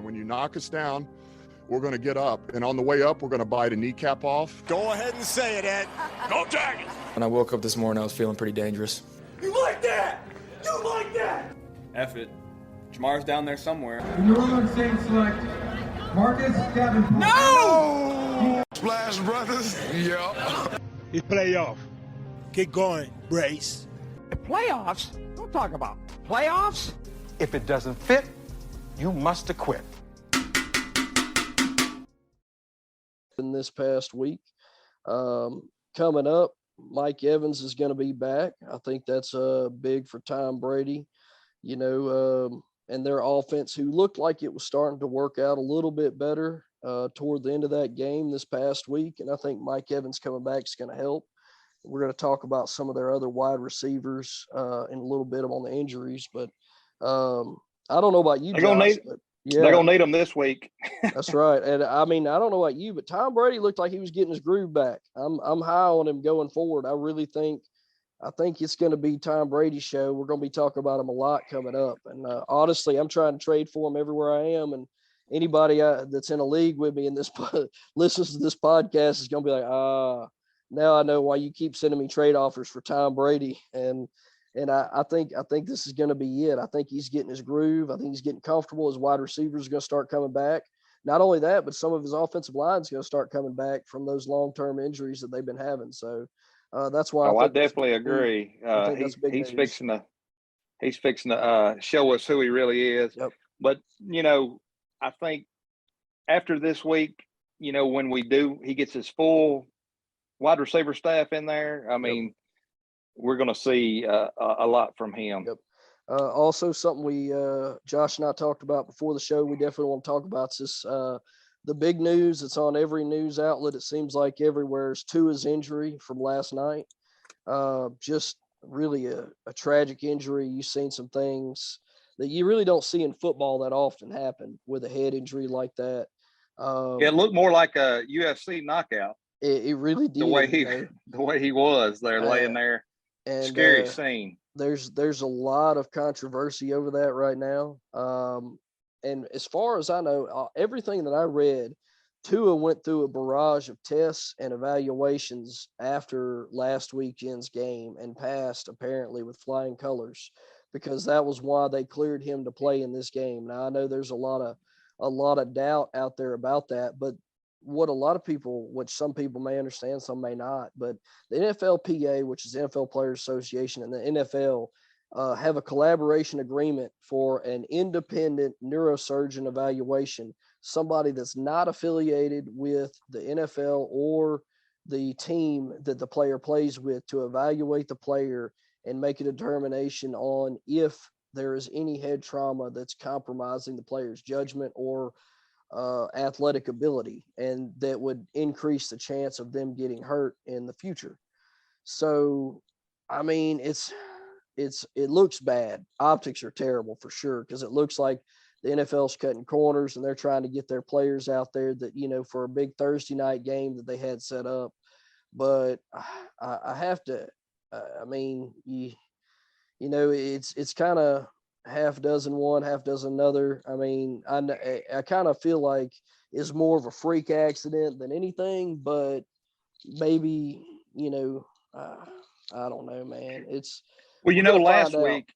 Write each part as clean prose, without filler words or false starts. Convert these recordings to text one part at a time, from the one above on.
And when you knock us down, we're going to get up. And on the way up, we're going to bite a kneecap off. Go ahead and say it, Ed. Go Dragons! When I woke up this morning, I was feeling pretty dangerous. You like that? You like that? F it. Jamar's down there somewhere. The New Orleans Saints select Marcus Davenport. No! Splash Brothers. Yeah. It's playoff. Keep going, Brace. The playoffs? Don't talk about playoffs. If it doesn't fit, you must acquit. In this past week, coming up, Mike Evans is going to be back. I think that's big for Tom Brady, and their offense, who looked like it was starting to work out a little bit better toward the end of that game this past week. And I think Mike Evans coming back is going to help. We're going to talk about some of their other wide receivers in a little bit on the injuries, but I don't know about you, Josh, they're going to need them this week. That's right. And I mean, I don't know about you, but Tom Brady looked like he was getting his groove back. I'm high on him going forward. I think it's going to be Tom Brady's show. We're going to be talking about him a lot coming up. And honestly, I'm trying to trade for him everywhere I am. And anybody that's in a league with me and listens to this podcast is going to be like, now I know why you keep sending me trade offers for Tom Brady. And I think this is going to be it. I think he's getting his groove. I think he's getting comfortable. His wide receivers are going to start coming back. Not only that, but some of his offensive line is going to start coming back from those long-term injuries that they've been having. So that's why. I definitely agree. He's fixing to show us who he really is. Yep. But I think after this week, when he gets his full wide receiver staff in there. I mean, we're going to see a lot from him. Yep. Also, something Josh and I talked about before the show, we definitely want to talk about this. The big news, it's on every news outlet. It seems like everywhere is Tua's injury from last night. Just really a tragic injury. You've seen some things that you really don't see in football that often happen with a head injury like that. It looked more like a UFC knockout. It really did. The way he was there laying there. And, scary scene. There's a lot of controversy over that right now. And as far as I know, everything that I read, Tua went through a barrage of tests and evaluations after last weekend's game and passed apparently with flying colors, because that was why they cleared him to play in this game. Now I know there's a lot of doubt out there about that, but what a lot of people, which some people may understand, some may not, but the NFLPA, which is the NFL Players Association, and the NFL have a collaboration agreement for an independent neurosurgeon evaluation, somebody that's not affiliated with the NFL or the team that the player plays with, to evaluate the player and make a determination on if there is any head trauma that's compromising the player's judgment or athletic ability, and that would increase the chance of them getting hurt in the future. So, I mean, it looks bad. Optics are terrible for sure, because it looks like the NFL's cutting corners and they're trying to get their players out there that, for a big Thursday night game that they had set up. But I have to, it's kind of half dozen one, half dozen another. I mean, I kind of feel like it's more of a freak accident than anything, but maybe, I don't know, man. Last week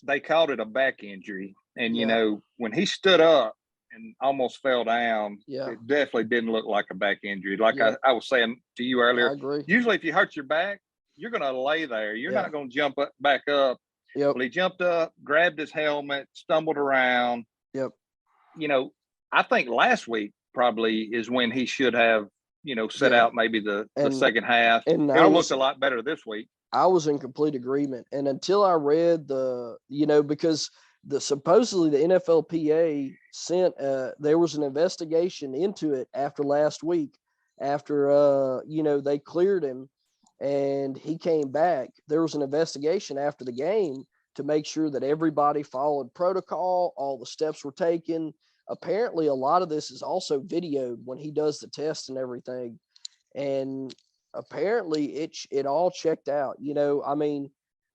they called it a back injury, and when he stood up and almost fell down, it definitely didn't look like a back injury. Like I was saying to you earlier, I agree. Usually if you hurt your back, you're going to lay there. You're not going to jump back up. Yep. Well, he jumped up, grabbed his helmet, stumbled around. Yep. I think last week probably is when he should have, set out maybe the second half. And it looked a lot better this week. I was in complete agreement. And until I read because supposedly the NFLPA sent, there was an investigation into it after last week, after, they cleared him and he came back. There was an investigation after the game to make sure that everybody followed protocol, all the steps were taken. Apparently a lot of this is also videoed when he does the test and everything. And apparently it all checked out.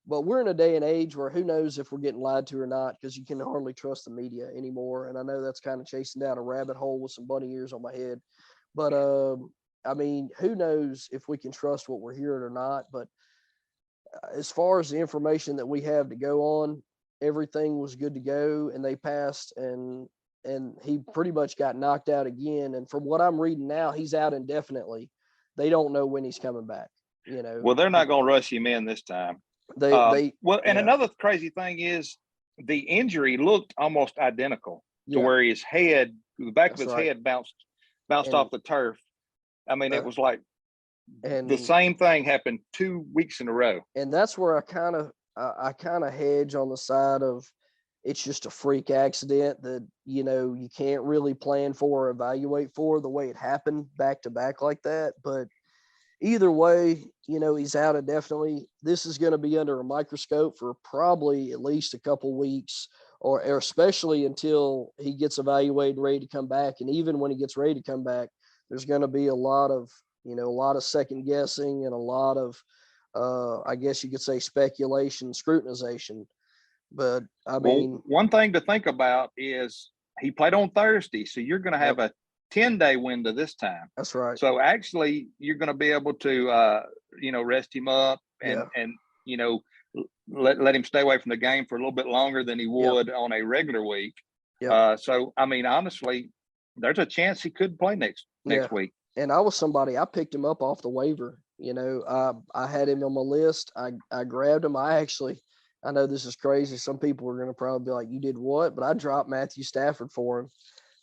but we're in a day and age where who knows if we're getting lied to or not, because you can hardly trust the media anymore. And I know that's kind of chasing down a rabbit hole with some bunny ears on my head. But I mean, who knows if we can trust what we're hearing or not. But as far as the information that we have to go on, everything was good to go, and they passed, and he pretty much got knocked out again. And from what I'm reading now, he's out indefinitely. They don't know when he's coming back. Well, they're not going to rush him in this time. And another crazy thing is the injury looked almost identical to where his head, the back of his head bounced off the turf. I mean, it was like the same thing happened 2 weeks in a row. And that's where I kind of hedge on the side of it's just a freak accident that, you can't really plan for or evaluate for the way it happened back to back like that. But either way, he's out indefinitely. This is going to be under a microscope for probably at least a couple weeks, or especially until he gets evaluated and ready to come back. And even when he gets ready to come back, there's going to be a lot of second guessing and a lot of, I guess you could say, speculation, scrutinization. But I mean, one thing to think about is he played on Thursday, so you're going to have a 10-day window this time. That's right. So actually, you're going to be able to, rest him up and let him stay away from the game for a little bit longer than he would on a regular week. So I mean, honestly, there's a chance he could play next week. And I picked him up off the waiver. I had him on my list. I grabbed him. I know this is crazy. Some people are going to probably be like, you did what? But I dropped Matthew Stafford for him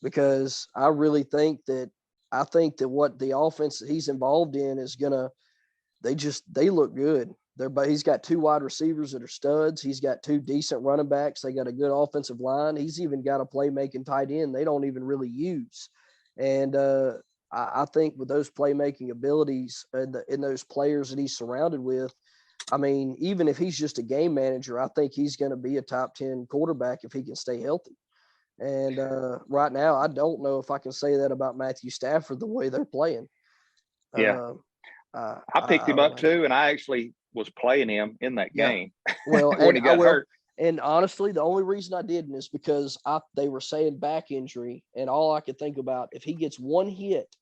because I really think that what the offense that he's involved in is they look good. He's got 2 wide receivers that are studs. He's got 2 decent running backs. They got a good offensive line. He's even got a playmaking tight end they don't even really use. And I think with those playmaking abilities and those players that he's surrounded with, I mean, even if he's just a game manager, I think he's going to be a top 10 quarterback if he can stay healthy. And right now, I don't know if I can say that about Matthew Stafford the way they're playing. Yeah. I picked him up too, and I actually was playing him in that game. Well, when he got hurt. And honestly, the only reason I didn't is because they were saying back injury, and all I could think about, if he gets one hit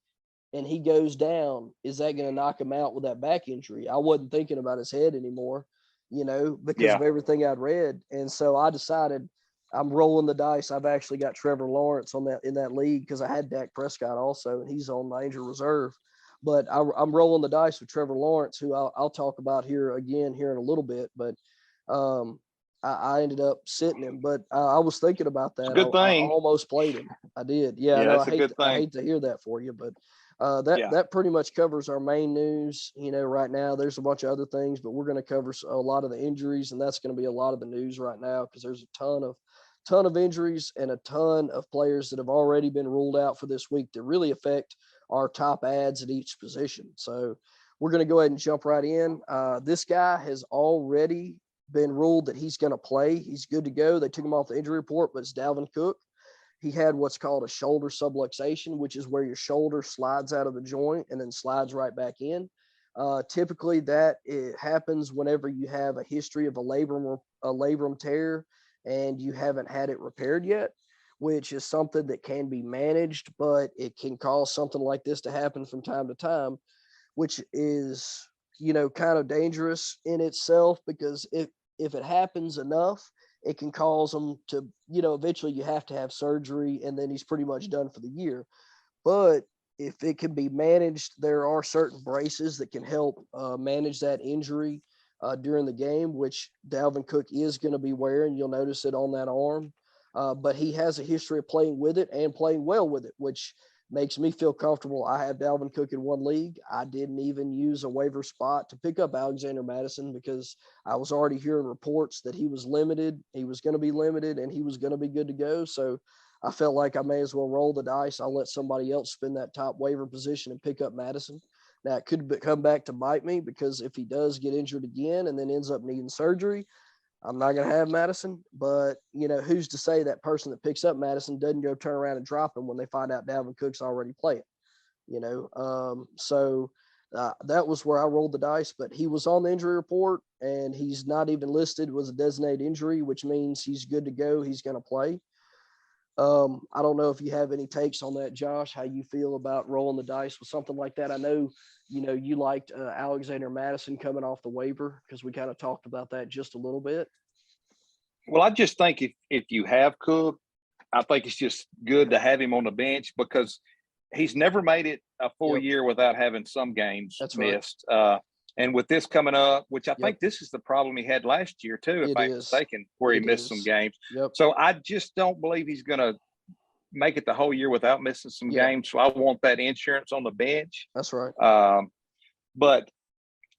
and he goes down, is that going to knock him out with that back injury? I wasn't thinking about his head anymore, because of everything I'd read. And so I decided I'm rolling the dice. I've actually got Trevor Lawrence in that league because I had Dak Prescott also, and he's on the injured reserve. But I'm rolling the dice with Trevor Lawrence, who I'll talk about here in a little bit. But I ended up sitting him. But I was thinking about that. Good thing. I almost played him. I did. Yeah, no, that's a good thing. I hate to hear that for you, but that pretty much covers our main news. Right now there's a bunch of other things, but we're going to cover a lot of the injuries, and that's going to be a lot of the news right now because there's a ton of injuries and a ton of players that have already been ruled out for this week that really affect our top ads at each position. So we're going to go ahead and jump right in. This guy has already been ruled that he's going to play. He's good to go. They took him off the injury report, but it's Dalvin Cook. He had what's called a shoulder subluxation, which is where your shoulder slides out of the joint and then slides right back in. Typically it happens whenever you have a history of a labrum tear and you haven't had it repaired yet, which is something that can be managed, but it can cause something like this to happen from time to time, which is, kind of dangerous in itself, because if it happens enough, it can cause them to, eventually you have to have surgery and then he's pretty much done for the year. But if it can be managed, there are certain braces that can help manage that injury during the game, which Dalvin Cook is going to be wearing. You'll notice it on that arm. But he has a history of playing with it and playing well with it, which makes me feel comfortable. I have Dalvin Cook in one league. I didn't even use a waiver spot to pick up Alexander Madison because I was already hearing reports that he was limited. He was going to be limited and he was going to be good to go. So I felt like I may as well roll the dice. I'll let somebody else spin that top waiver position and pick up Madison. Now, it could come back to bite me because if he does get injured again and then ends up needing surgery, I'm not going to have Madison. But, who's to say that person that picks up Madison doesn't go turn around and drop him when they find out Dalvin Cook's already playing, So that was where I rolled the dice. But he was on the injury report. and he's not even listed was a designated injury, which means he's good to go. He's going to play. I don't know if you have any takes on that, Josh, how you feel about rolling the dice with something like that. I know, you liked Alexander Madison coming off the waiver because we kind of talked about that just a little bit. Well, I just think if you have Cook, I think it's just good to have him on the bench because he's never made it a full year without having some games missed. Right. And with this coming up, which I think this is the problem he had last year too, if I'm mistaken, where he missed some games. So I just don't believe he's going to make it the whole year without missing some games. So I want that insurance on the bench. That's right. But,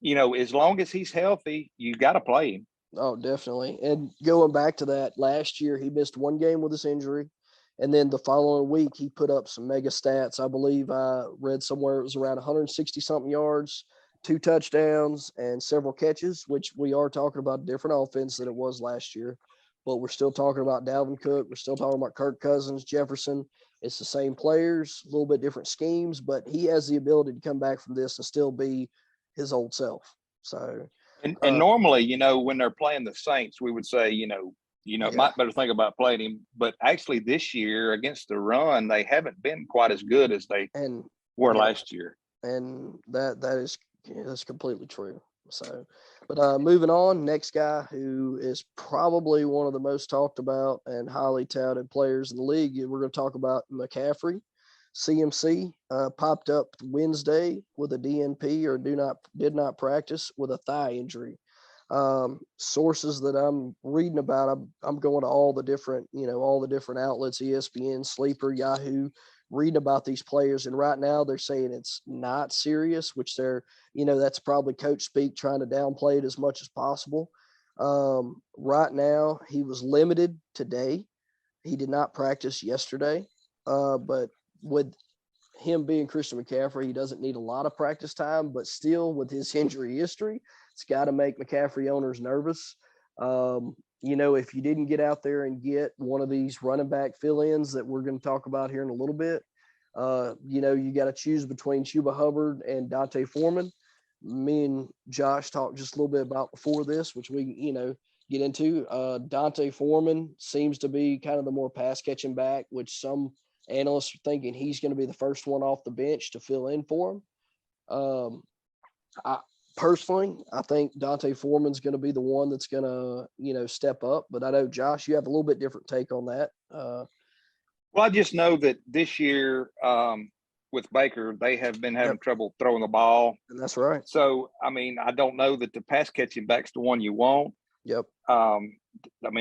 as long as he's healthy, you got to play him. Oh, definitely. And going back to that, last year he missed one game with this injury. And then the following week, he put up some mega stats. I believe I read somewhere it was around 160-something yards, 2 touchdowns, and several catches, which we are talking about a different offense than it was last year. But we're still talking about Dalvin Cook. We're still talking about Kirk Cousins, Jefferson. It's the same players, a little bit different schemes, but he has the ability to come back from this and still be his old self. So, and normally, when they're playing the Saints, we would say, might better think about playing him. But actually this year against the run, they haven't been quite as good as they were last year. And that's completely true. So, but moving on, next guy who is probably one of the most talked about and highly touted players in the league, we're going to talk about McCaffrey. CMC popped up Wednesday with a DNP or did not practice with a thigh injury. Sources that I'm reading about, I'm going to all the different outlets, ESPN, Sleeper, Yahoo, reading about these players. And right now they're saying it's not serious, which that's probably coach speak trying to downplay it as much as possible. Right now he was limited today. He did not practice yesterday. But with him being Christian McCaffrey, he doesn't need a lot of practice time, but still with his injury history, it's got to make McCaffrey owners nervous. If you didn't get out there and get one of these running back fill-ins that we're going to talk about here in a little bit, you got to choose between Chuba Hubbard and Dante Foreman. Me and Josh talked just a little bit about before this, which we, get into. Dante Foreman seems to be kind of the more pass-catching back, which some analysts are thinking he's going to be the first one off the bench to fill in for him. Personally, I think Dante Foreman's going to be the one that's going to, step up. But I know, Josh, you have a little bit different take on that. Well, I just know that this year with Baker, they have been having trouble throwing the ball. And that's right. So, I don't know that the pass-catching back's the one you want. Yep.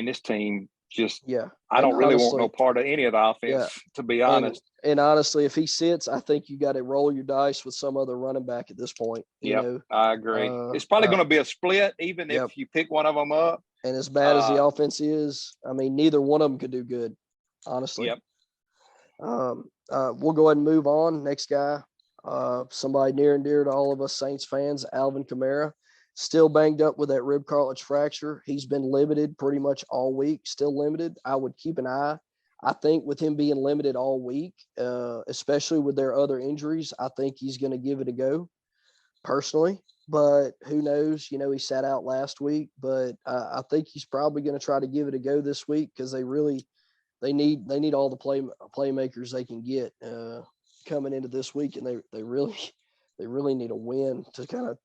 This team just I don't really want no part of any of the offense, to be honest. And honestly, if he sits, I think you got to roll your dice with some other running back at this point. I agree. It's probably going to be a split, even if you pick one of them up. And as bad as the offense is, neither one of them could do good, honestly. Yep. We'll go ahead and move on. Next guy, somebody near and dear to all of us Saints fans, Alvin Kamara. Still banged up with that rib cartilage fracture. He's been limited pretty much all week, still limited. I would keep an eye. I think with him being limited all week, especially with their other injuries, I think he's going to give it a go personally. But who knows? He sat out last week, but I think he's probably going to try to give it a go this week because they need all the playmakers they can get coming into this week, and they really need a win to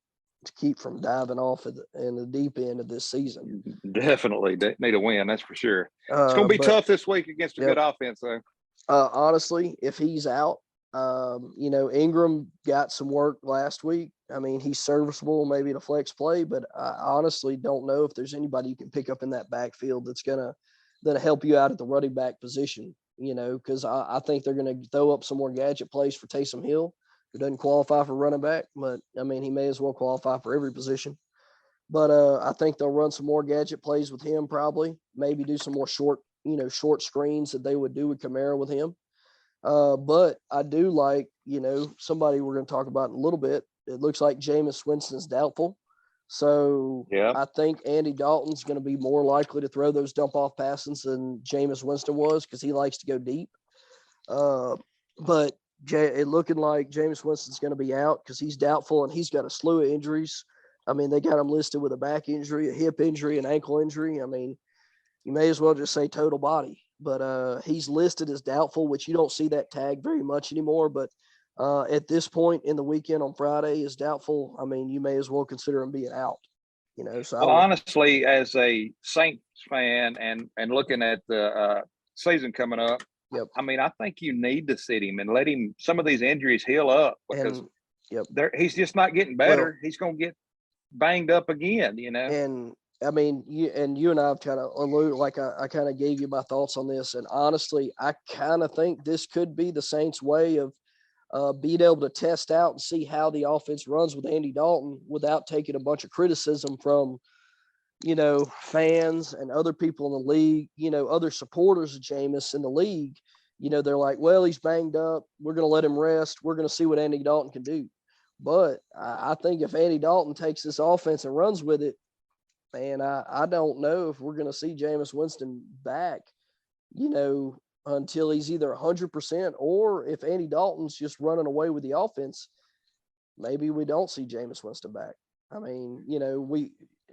keep from diving off in the deep end of this season. Definitely need a win, that's for sure. It's going to be tough this week against a good offense, though. Honestly, if he's out, Ingram got some work last week. He's serviceable, maybe to flex play, but I honestly don't know if there's anybody you can pick up in that backfield that'll help you out at the running back position, because I think they're going to throw up some more gadget plays for Taysom Hill, who doesn't qualify for running back, but he may as well qualify for every position. But I think they'll run some more gadget plays with him, probably maybe do some more short screens that they would do with Kamara with him. But I do like, somebody we're going to talk about in a little bit. It looks like Jameis Winston's doubtful. So I think Andy Dalton's going to be more likely to throw those dump off passes than Jameis Winston was because he likes to go deep. But it looking like Jameis Winston's going to be out because he's doubtful and he's got a slew of injuries. I mean, they got him listed with a back injury, a hip injury, an ankle injury. I mean, you may as well just say total body. But he's listed as doubtful, which you don't see that tag very much anymore. But at this point in the weekend on Friday is doubtful. I mean, you may as well consider him being out. So well, honestly, as a Saints fan and looking at the season coming up, yep. I mean, I think you need to sit him and let him some of these injuries heal up because he's just not getting better. Well, he's going to get banged up again, And I mean, you and I have kind of alluded, like I kind of gave you my thoughts on this, and honestly, I kind of think this could be the Saints' way of being able to test out and see how the offense runs with Andy Dalton without taking a bunch of criticism from, fans and other people in the league, other supporters of Jameis in the league. They're like, well, he's banged up. We're going to let him rest. We're going to see what Andy Dalton can do. But I think if Andy Dalton takes this offense and runs with it, man, I don't know if we're going to see Jameis Winston back, until he's either 100% or if Andy Dalton's just running away with the offense, maybe we don't see Jameis Winston back. I mean,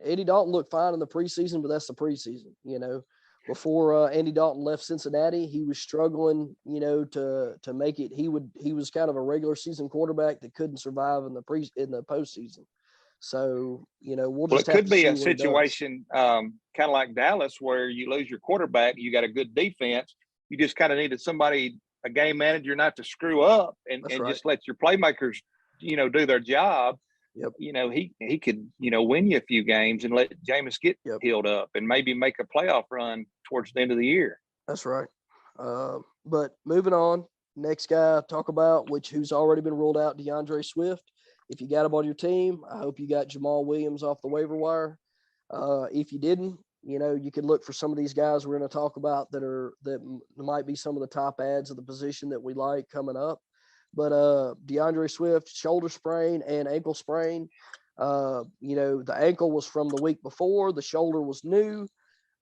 Andy Dalton looked fine in the preseason, but that's the preseason, Before Andy Dalton left Cincinnati, he was struggling, to make it. He was kind of a regular season quarterback that couldn't survive in the postseason. So, we'll just it could be a situation kind of like Dallas where you lose your quarterback, you got a good defense. You just kind of needed a game manager not to screw up and just let your playmakers, do their job. Yep. He could, win you a few games and let Jameis get healed up and maybe make a playoff run towards the end of the year. That's right. But moving on, next guy talk about, who's already been ruled out, DeAndre Swift. If you got him on your team, I hope you got Jamal Williams off the waiver wire. If you didn't, you could look for some of these guys we're going to talk about that might be some of the top ads of the position that we like coming up. But DeAndre Swift, shoulder sprain and ankle sprain. The ankle was from the week before. The shoulder was new.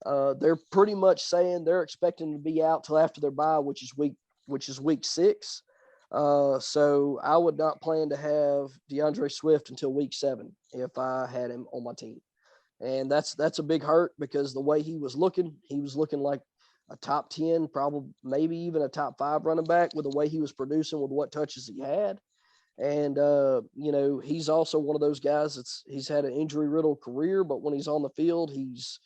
They're pretty much saying they're expecting to be out till after their bye, which is week 6. So I would not plan to have DeAndre Swift until week 7 if I had him on my team. And that's a big hurt because the way he was looking like a top 10, probably maybe even a top 5 running back with the way he was producing with what touches he had. And, he's also one of those guys he's had an injury riddled career, but when he's on the field, he's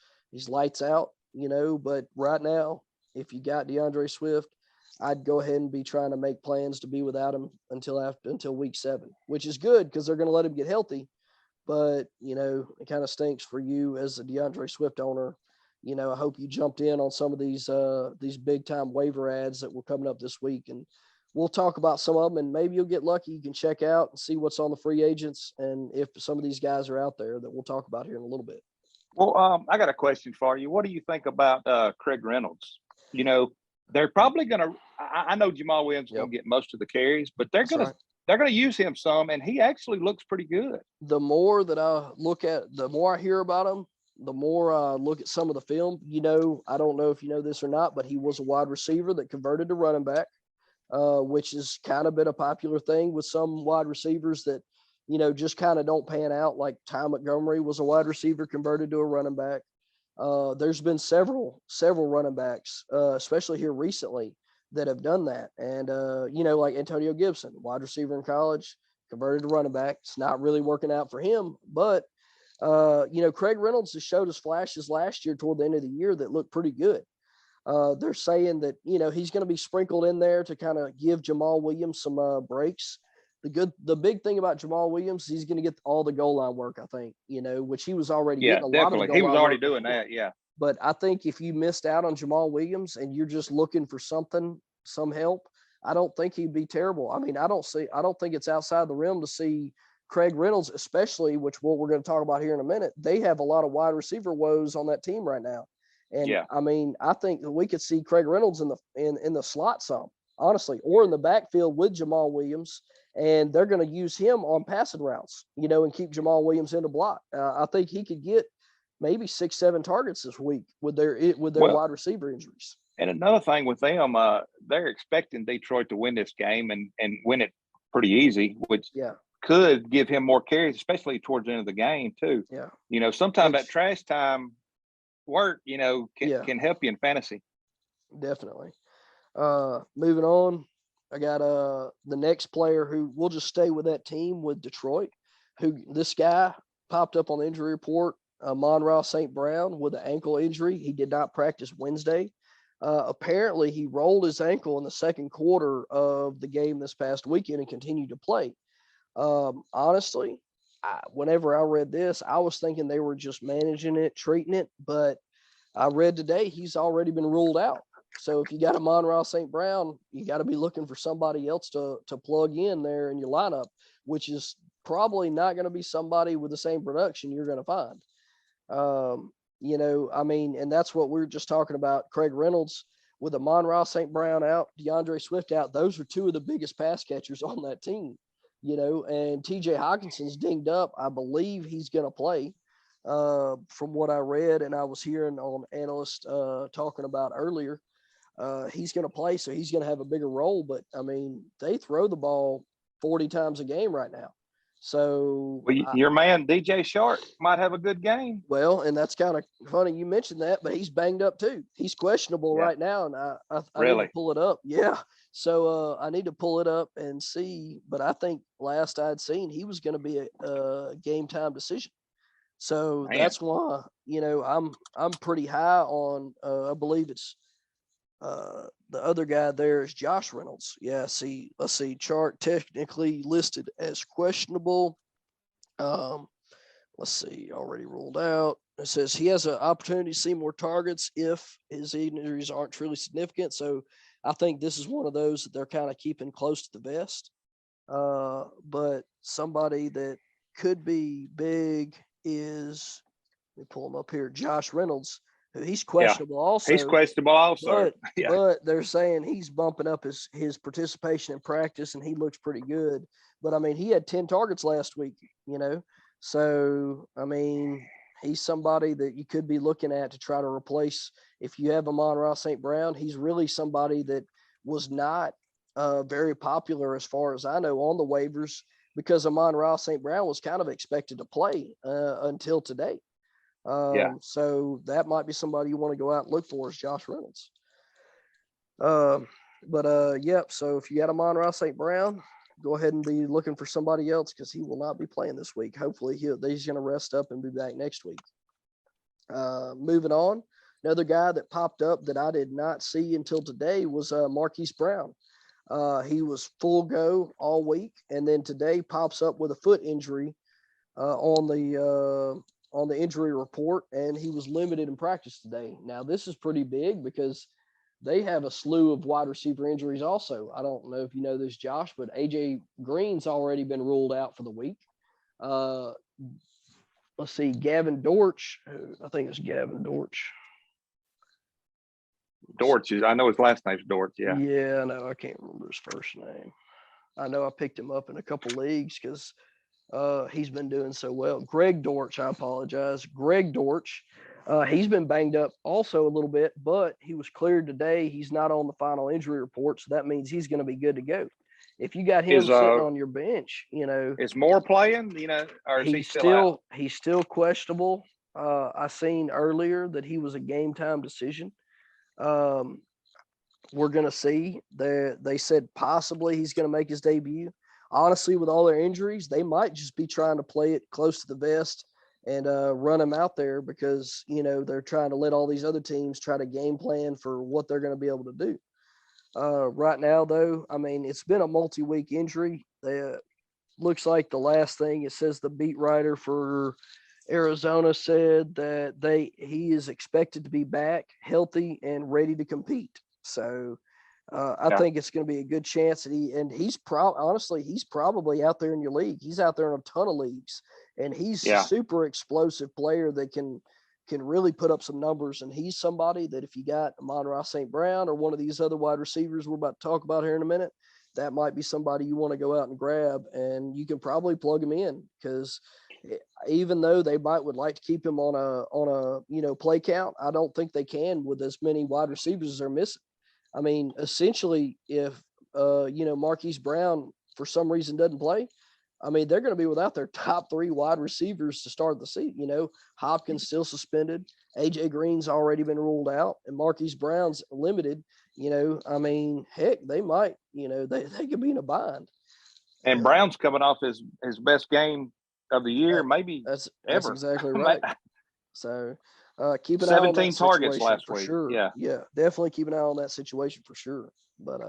lights out, but right now, if you got DeAndre Swift, I'd go ahead and be trying to make plans to be without him until week 7, which is good because they're going to let him get healthy. But, it kind of stinks for you as a DeAndre Swift owner. I hope you jumped in on some of these big time waiver ads that were coming up this week, and we'll talk about some of them, and maybe you'll get lucky. You can check out and see what's on the free agents and if some of these guys are out there that we'll talk about here in a little bit. Well, I got a question for you. What do you think about Craig Reynolds? They're probably going to – I know Jamal Williams is going to get most of the carries, but they're going to use him some, and he actually looks pretty good. The more that I look at – the more I hear about him, the more I look at some of the film. I don't know if you know this or not, but he was a wide receiver that converted to running back, which has kind of been a popular thing with some wide receivers that, just kind of don't pan out. Like Ty Montgomery was a wide receiver converted to a running back. There's been several running backs, especially here recently, that have done that. And, like Antonio Gibson, wide receiver in college, converted to running back. It's not really working out for him. But, Craig Reynolds has showed us flashes last year toward the end of the year that look pretty good. They're saying that, he's going to be sprinkled in there to kind of give Jamal Williams some breaks. The big thing about Jamal Williams, he's going to get all the goal line work, I think, which he was already getting a lot of the goal line. He was already doing that, yeah. But I think if you missed out on Jamal Williams and you're just looking for some help, I don't think he'd be terrible. I mean, I don't think it's outside the realm to see Craig Reynolds, especially, which what we're going to talk about here in a minute. They have a lot of wide receiver woes on that team right now. And I mean, I think that we could see Craig Reynolds in the slot some, honestly, or in the backfield with Jamal Williams. And they're going to use him on passing routes, and keep Jamal Williams in the block. I think he could get maybe 6-7 targets this week with their wide receiver injuries. And another thing with them, they're expecting Detroit to win this game and win it pretty easy, which could give him more carries, especially towards the end of the game too. Yeah. You know, sometimes that trash time work, you know, can help you in fantasy. Definitely. Moving on, I got the next player who will just stay with that team with Detroit, who this guy popped up on the injury report, Monroe St. Brown with an ankle injury. He did not practice Wednesday. Apparently he rolled his ankle in the second quarter of the game this past weekend and continued to play. Honestly, whenever I read this, I was thinking they were just managing it, treating it, but I read today he's already been ruled out. So if you got a Monroe St. Brown, you got to be looking for somebody else to plug in there in your lineup, which is probably not going to be somebody with the same production you're going to find. You know, I mean, and that's what we were just talking about. Craig Reynolds with a Monroe St. Brown out, DeAndre Swift out. Those are two of the biggest pass catchers on that team, you know, and TJ Hawkinson's dinged up. I believe he's going to play from what I read and I was hearing on analysts talking about earlier. He's going to play, so he's going to have a bigger role. But, I mean, they throw the ball 40 times a game right now. So your man DJ Shark might have a good game. Well, and that's kind of funny you mentioned that, but he's banged up too. He's questionable right now, and I really need to pull it up. Yeah, so I need to pull it up and see. But I think last I'd seen he was going to be a game time decision. So that's why I'm pretty high on. I believe it's the other guy there is Josh Reynolds. Yeah, let's see. Chart technically listed as questionable. Let's see, already ruled out. It says he has an opportunity to see more targets if his injuries aren't truly significant. So I think this is one of those that they're kind of keeping close to the vest. But somebody that could be big is, let me pull him up here, Josh Reynolds. He's questionable also. He's questionable also. But they're saying he's bumping up his participation in practice, and he looks pretty good. But, I mean, he had 10 targets last week, you know. So, I mean, he's somebody that you could be looking at to try to replace. If you have a Monroe St. Brown, he's really somebody that was not very popular as far as I know on the waivers because Monroe St. Brown was kind of expected to play until today. So that might be somebody you want to go out and look for is Josh Reynolds. Yep. So if you got a Monroe St. Brown, go ahead and be looking for somebody else because he will not be playing this week. Hopefully he's going to rest up and be back next week. Moving on, another guy that popped up that I did not see until today was Marquise Brown. He was full go all week, and then today pops up with a foot injury on the injury report, and he was limited in practice today. Now, this is pretty big because they have a slew of wide receiver injuries also. I don't know if you know this, Josh, but A.J. Green's already been ruled out for the week. Let's see, Gavin Dortch. I think it's Gavin Dortch. Dortch, I know his last name's Dortch, yeah. Yeah, no, I can't remember his first name. I know I picked him up in a couple leagues because he's been doing so well. Greg Dortch, I apologize. Greg Dortch. He's been banged up also a little bit, but he was cleared today. He's not on the final injury report, so that means he's going to be good to go. If you got him sitting on your bench, you know. Is Moore playing, you know, or is he still out? He's still questionable. I seen earlier that he was a game time decision. We're going to see. They said possibly he's going to make his debut. Honestly, with all their injuries, they might just be trying to play it close to the vest and run him out there because, you know, they're trying to let all these other teams try to game plan for what they're going to be able to do. Right now, though, I mean, it's been a multi-week injury. Looks like the last thing it says the beat writer for Arizona said that he is expected to be back healthy and ready to compete. So I think it's going to be a good chance that he's probably out there in your league. He's out there in a ton of leagues, and he's a super explosive player that can really put up some numbers. And he's somebody that if you got Monroe St. Brown or one of these other wide receivers we're about to talk about here in a minute, that might be somebody you want to go out and grab, and you can probably plug him in because even though they would like to keep him on a play count, I don't think they can with as many wide receivers as they're missing. I mean, essentially, if Marquise Brown for some reason doesn't play, I mean, they're going to be without their top 3 wide receivers to start the season. You know, Hopkins still suspended. AJ Green's already been ruled out, and Marquise Brown's limited. You know, I mean, heck, they might, you know, they could be in a bind. And Brown's coming off his best game of the year, maybe that's ever. Exactly right. So keep an eye on that 17 targets last for week. sure. Yeah, definitely keep an eye on that situation for sure. But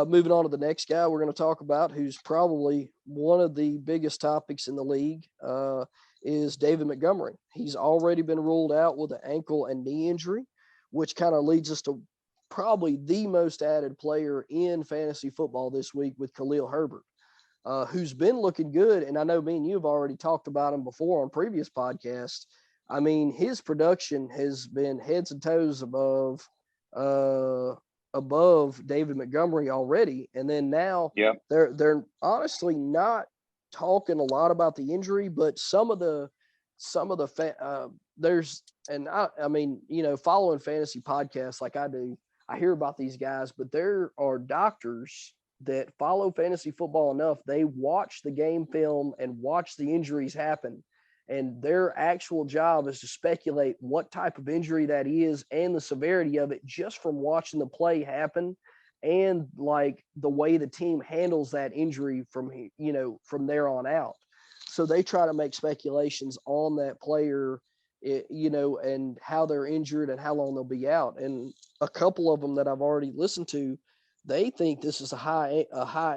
moving on to the next guy we're going to talk about, who's probably one of the biggest topics in the league, is David Montgomery. He's already been ruled out with an ankle and knee injury, which kind of leads us to probably the most added player in fantasy football this week with Khalil Herbert, who's been looking good. And I know me and you have already talked about him before on previous podcasts. I mean, his production has been heads and toes above David Montgomery already. And then now they're honestly not talking a lot about the injury, but I mean, you know, following fantasy podcasts like I do, I hear about these guys, but there are doctors that follow fantasy football enough. They watch the game film and watch the injuries happen. And their actual job is to speculate what type of injury that is and the severity of it just from watching the play happen and like the way the team handles that injury from there on out. So they try to make speculations on that player, you know, and how they're injured and how long they'll be out. And a couple of them that I've already listened to, they think this is a high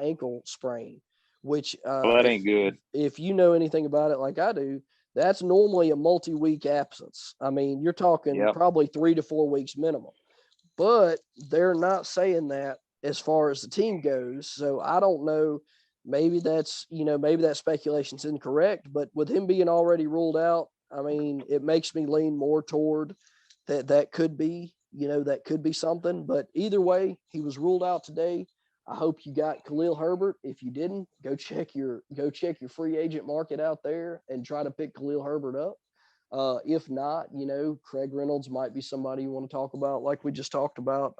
ankle sprain, which that ain't good. If you know anything about it like I do, that's normally a multi-week absence. I mean, you're talking probably 3 to 4 weeks minimum, but they're not saying that as far as the team goes. So I don't know. Maybe that speculation's incorrect, but with him being already ruled out, I mean, it makes me lean more toward that could be, that could be something. But either way, he was ruled out today. I hope you got Khalil Herbert. If you didn't, go check your free agent market out there and try to pick Khalil Herbert up. If not, Craig Reynolds might be somebody you want to talk about, like we just talked about.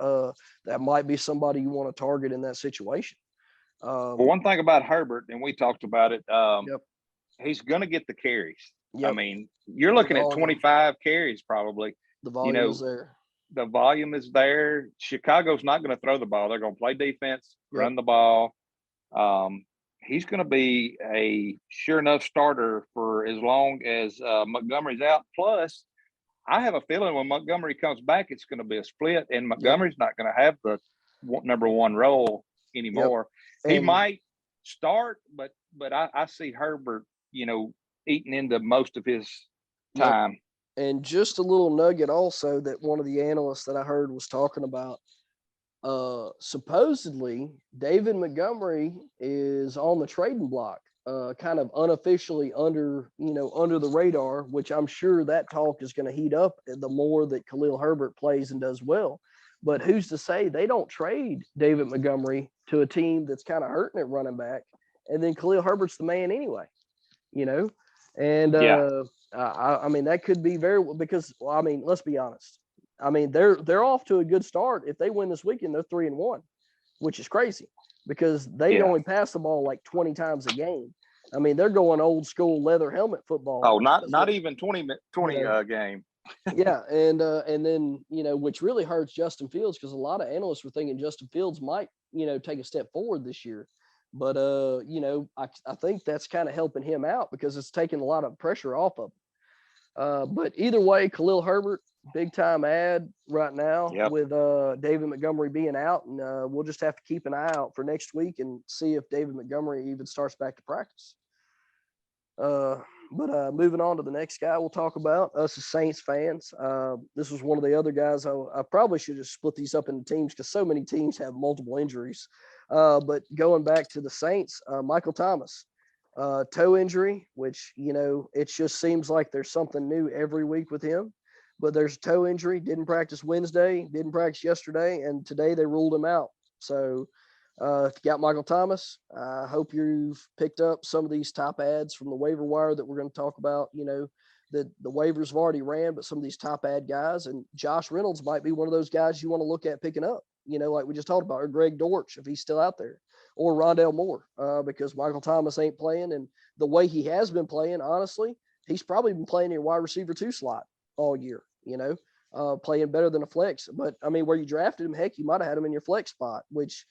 That might be somebody you want to target in that situation. Well, one thing about Herbert, and we talked about it, he's going to get the carries. Yep. I mean, you're looking at 25 carries probably. The volume is there. The volume is there. Chicago's not going to throw the ball. They're going to play defense, run the ball. He's going to be a sure enough starter for as long as Montgomery's out. Plus, I have a feeling when Montgomery comes back, it's going to be a split, and Montgomery's not going to have the number one role anymore. Yep. He might start, but I see Herbert, eating into most of his time. Yep. And just a little nugget also that one of the analysts that I heard was talking about, supposedly David Montgomery is on the trading block, kind of unofficially under the radar, which I'm sure that talk is going to heat up the more that Khalil Herbert plays and does well. But who's to say they don't trade David Montgomery to a team that's kind of hurting at running back, and then Khalil Herbert's the man anyway, And I mean, that could be because I mean, let's be honest. I mean, they're off to a good start. If they win this weekend, they're 3-1, which is crazy because they only pass the ball like 20 times a game. I mean, they're going old school leather helmet football. Oh, not even 20 game. Yeah, and then which really hurts Justin Fields because a lot of analysts were thinking Justin Fields might take a step forward this year. But, I think that's kind of helping him out because it's taking a lot of pressure off of him. But either way, Khalil Herbert, big time ad right now with David Montgomery being out. And we'll just have to keep an eye out for next week and see if David Montgomery even starts back to practice. But moving on to the next guy we'll talk about, us as Saints fans. This was one of the other guys. I probably should have split these up into teams because so many teams have multiple injuries. But going back to the Saints, Michael Thomas, toe injury, which, it just seems like there's something new every week with him. But there's a toe injury, didn't practice Wednesday, didn't practice yesterday, and today they ruled him out. So if you got Michael Thomas, I hope you've picked up some of these top ads from the waiver wire that we're going to talk about, that the waivers have already ran, but some of these top ad guys, and Josh Reynolds might be one of those guys you want to look at picking up, like we just talked about, or Greg Dortch, if he's still out there, or Rondell Moore, because Michael Thomas ain't playing. And the way he has been playing, honestly, he's probably been playing in wide receiver 2 slot all year, playing better than a flex. But I mean, where you drafted him, heck, you might have had him in your flex spot, which,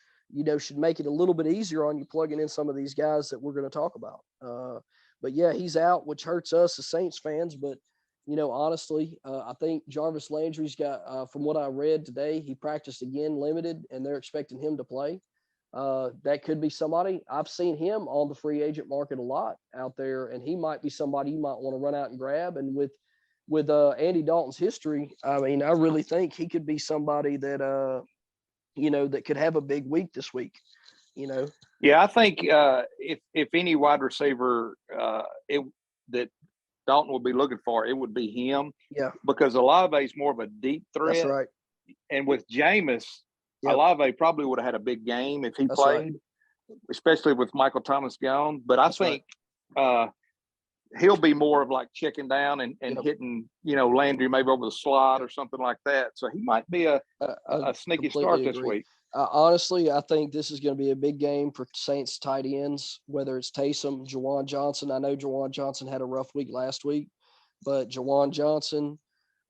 should make it a little bit easier on you plugging in some of these guys that we're going to talk about. But yeah, he's out, which hurts us as Saints fans. But, honestly, I think Jarvis Landry's got, from what I read today, he practiced again limited, and they're expecting him to play. That could be somebody. I've seen him on the free agent market a lot out there, and he might be somebody you might want to run out and grab. And with Andy Dalton's history, I mean, I really think he could be somebody that that could have a big week this week. Yeah, I think if any wide receiver that Dalton will be looking for, it would be him. Yeah, because Olave is more of a deep threat. That's right. And with Jameis, Yep. Olave probably would have had a big game if he That's played, right. especially with Michael Thomas gone. But I That's think he'll be more of like checking down and Yep. hitting, Landry maybe over the slot or something like that. So he might be a sneaky start this week. Honestly, I think this is going to be a big game for Saints tight ends, whether it's Taysom, Juwan Johnson. I know Juwan Johnson had a rough week last week, but Juwan Johnson,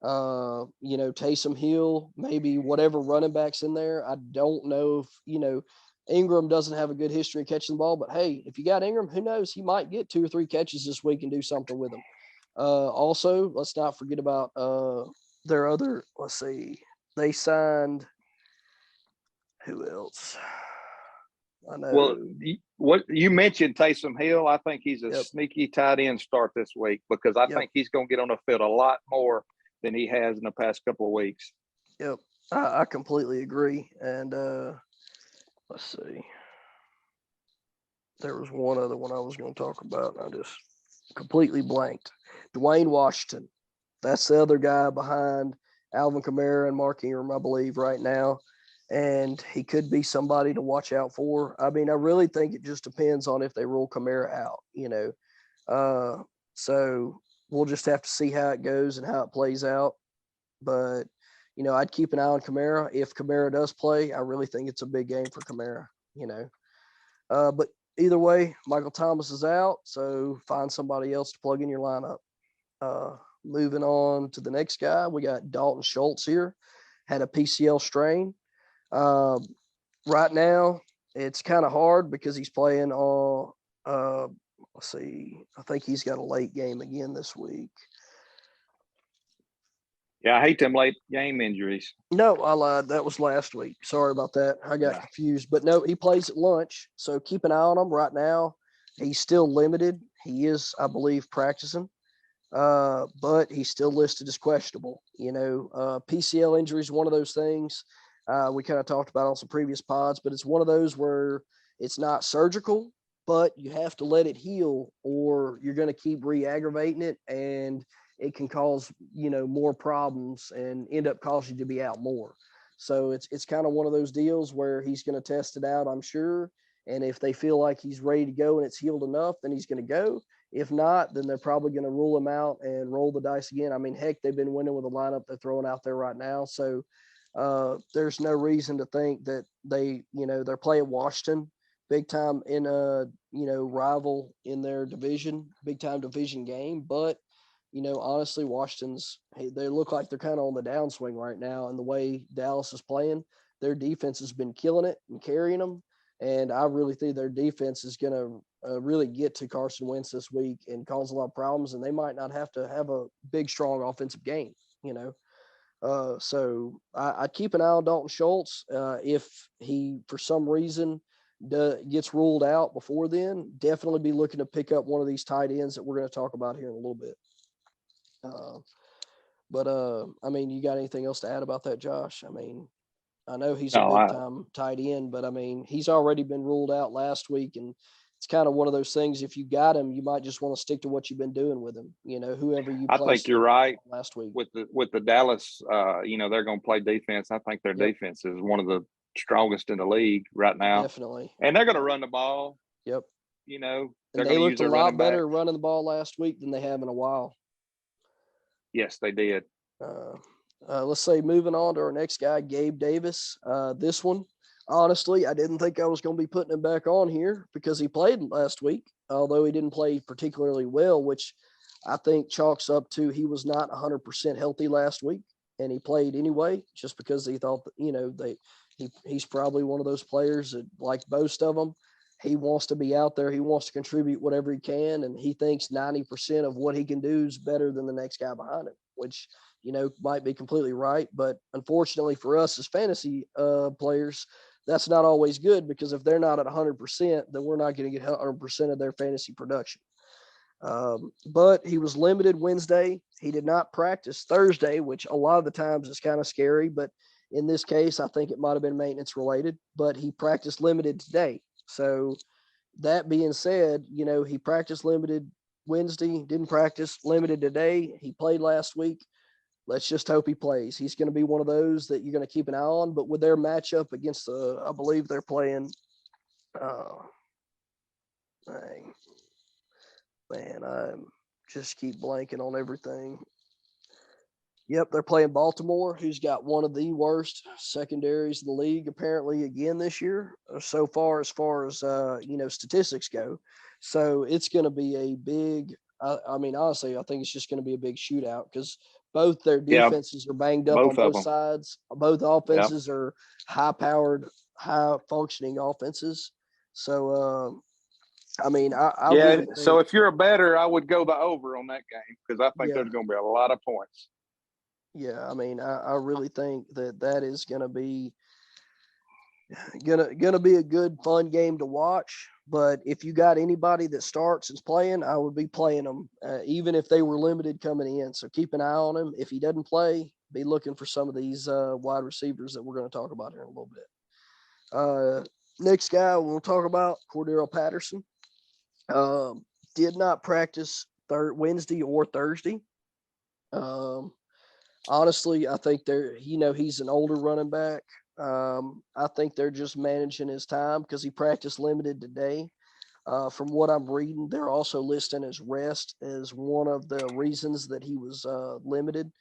Taysom Hill, maybe whatever running backs in there. I don't know if, Ingram doesn't have a good history of catching the ball, but hey, if you got Ingram, who knows? He might get 2 or 3 catches this week and do something with them. Also, let's not forget about their other, they signed – who else? I know. Well, what you mentioned, Taysom Hill, I think he's a Yep. sneaky tight end start this week because I Yep. think he's going to get on the field a lot more than he has in the past couple of weeks. Yep, I completely agree. And let's see. There was one other one I was going to talk about, and I just completely blanked. Dwayne Washington. That's the other guy behind Alvin Kamara and Mark Ingram, I believe, right now. And he could be somebody to watch out for. I mean, I really think it just depends on if they rule Kamara out, So we'll just have to see how it goes and how it plays out. But, I'd keep an eye on Kamara. If Kamara does play, I really think it's a big game for Kamara, But either way, Michael Thomas is out, so find somebody else to plug in your lineup. Moving on to the next guy, we got Dalton Schultz here. Had a PCL strain. Right now, it's kind of hard because he's playing on, I think he's got a late game again this week. Yeah, I hate them late game injuries. No, I lied. That was last week. Sorry about that. I got confused. But no, he plays at lunch, so keep an eye on him right now. He's still limited. He is, I believe, practicing, but he's still listed as questionable. PCL injury is one of those things. We kind of talked about on some previous pods, but it's one of those where it's not surgical, but you have to let it heal or you're going to keep re-aggravating it and it can cause, more problems and end up causing you to be out more. So it's kind of one of those deals where he's going to test it out, I'm sure. And if they feel like he's ready to go and it's healed enough, then he's going to go. If not, then they're probably going to rule him out and roll the dice again. I mean, heck, they've been winning with the lineup they're throwing out there right now. So, there's no reason to think that they're playing Washington big time in a, rival in their division, big time division game. But, honestly, they look like they're kind of on the downswing right now. And the way Dallas is playing, their defense has been killing it and carrying them. And I really think their defense is going to really get to Carson Wentz this week and cause a lot of problems. And they might not have to have a big, strong offensive game, So I'd keep an eye on Dalton Schultz. If he, for some reason, gets ruled out before then, definitely be looking to pick up one of these tight ends that we're going to talk about here in a little bit. I mean, you got anything else to add about that, Josh? I mean, I know he's a big-time tight end, but, I mean, he's already been ruled out last week, and it's kind of one of those things. If you got him, you might just want to stick to what you've been doing with him. Whoever you. I think you're right. Last week with the Dallas, they're going to play defense. I think their defense is one of the strongest in the league right now. Definitely, and they're going to run the ball. Yep. They looked a lot better running the ball last week than they have in a while. Yes, they did. Let's say moving on to our next guy, Gabe Davis. This one, honestly, I didn't think I was going to be putting him back on here because he played last week, although he didn't play particularly well, which I think chalks up to he was not 100% healthy last week, and he played anyway just because he thought that, he's probably one of those players that, like most of them, he wants to be out there. He wants to contribute whatever he can, and he thinks 90% of what he can do is better than the next guy behind him, which might be completely right. But unfortunately for us as fantasy players, that's not always good, because if they're not at 100%, then we're not going to get 100% of their fantasy production. But he was limited Wednesday. He did not practice Thursday, which a lot of the times is kind of scary. But in this case, I think it might have been maintenance related, but he practiced limited today. So that being said, he practiced limited Wednesday, didn't practice limited today. He played last week. Let's just hope he plays. He's going to be one of those that you're going to keep an eye on. But with their matchup against I believe they're playing. Man, I just keep blanking on everything. Yep, they're playing Baltimore, who's got one of the worst secondaries in the league, apparently, again this year, so far as statistics go. So it's going to be a big honestly, I think it's just going to be a big shootout because both their defenses are banged up on both sides. Both offenses are high-powered, high-functioning offenses. So, really think, so if you're a bettor, I would go the over on that game because I think there's going to be a lot of points. Yeah, I really think that is going to be a good, fun game to watch. But if you got anybody that starts and is playing, I would be playing them, even if they were limited coming in. So keep an eye on him. If he doesn't play, be looking for some of these wide receivers that we're going to talk about here in a little bit. Next guy we'll talk about, Cordero Patterson. Did not practice Wednesday or Thursday. Honestly, I think he's an older running back. I think they're just managing his time because he practiced limited today. From what I'm reading, they're also listing his rest as one of the reasons that he was limited.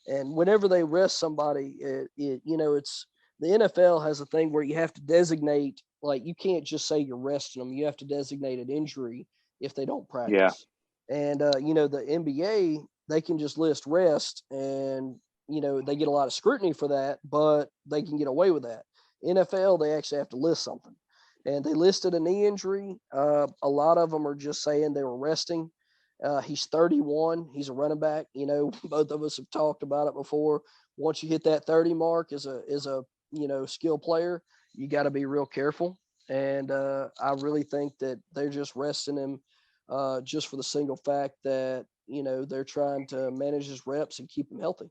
And whenever they rest somebody, it's the NFL has a thing where you have to designate, like, you can't just say you're resting them. You have to designate an injury if they don't practice. Yeah. And, the NBA, they can just list rest and, they get a lot of scrutiny for that, but they can get away with that. NFL, they actually have to list something. And they listed a knee injury. A lot of them are just saying they were resting. He's 31. He's a running back. Both of us have talked about it before. Once you hit that 30 mark as a skill player, you got to be real careful. And I really think that they're just resting him just for the single fact that, they're trying to manage his reps and keep him healthy.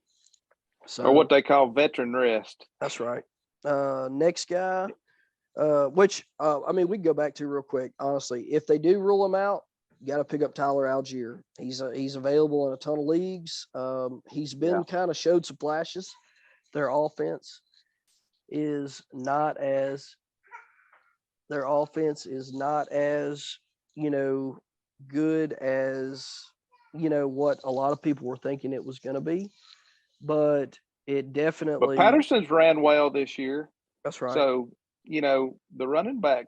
So, or what they call veteran rest. That's right. Next guy, we can go back to real quick. Honestly, if they do rule him out, you got to pick up Tyler Algier. He's available in a ton of leagues. He's been kind of showed some flashes. Their offense is not as good as what a lot of people were thinking it was going to be, but it definitely. But Patterson's ran well this year. That's right. So the running back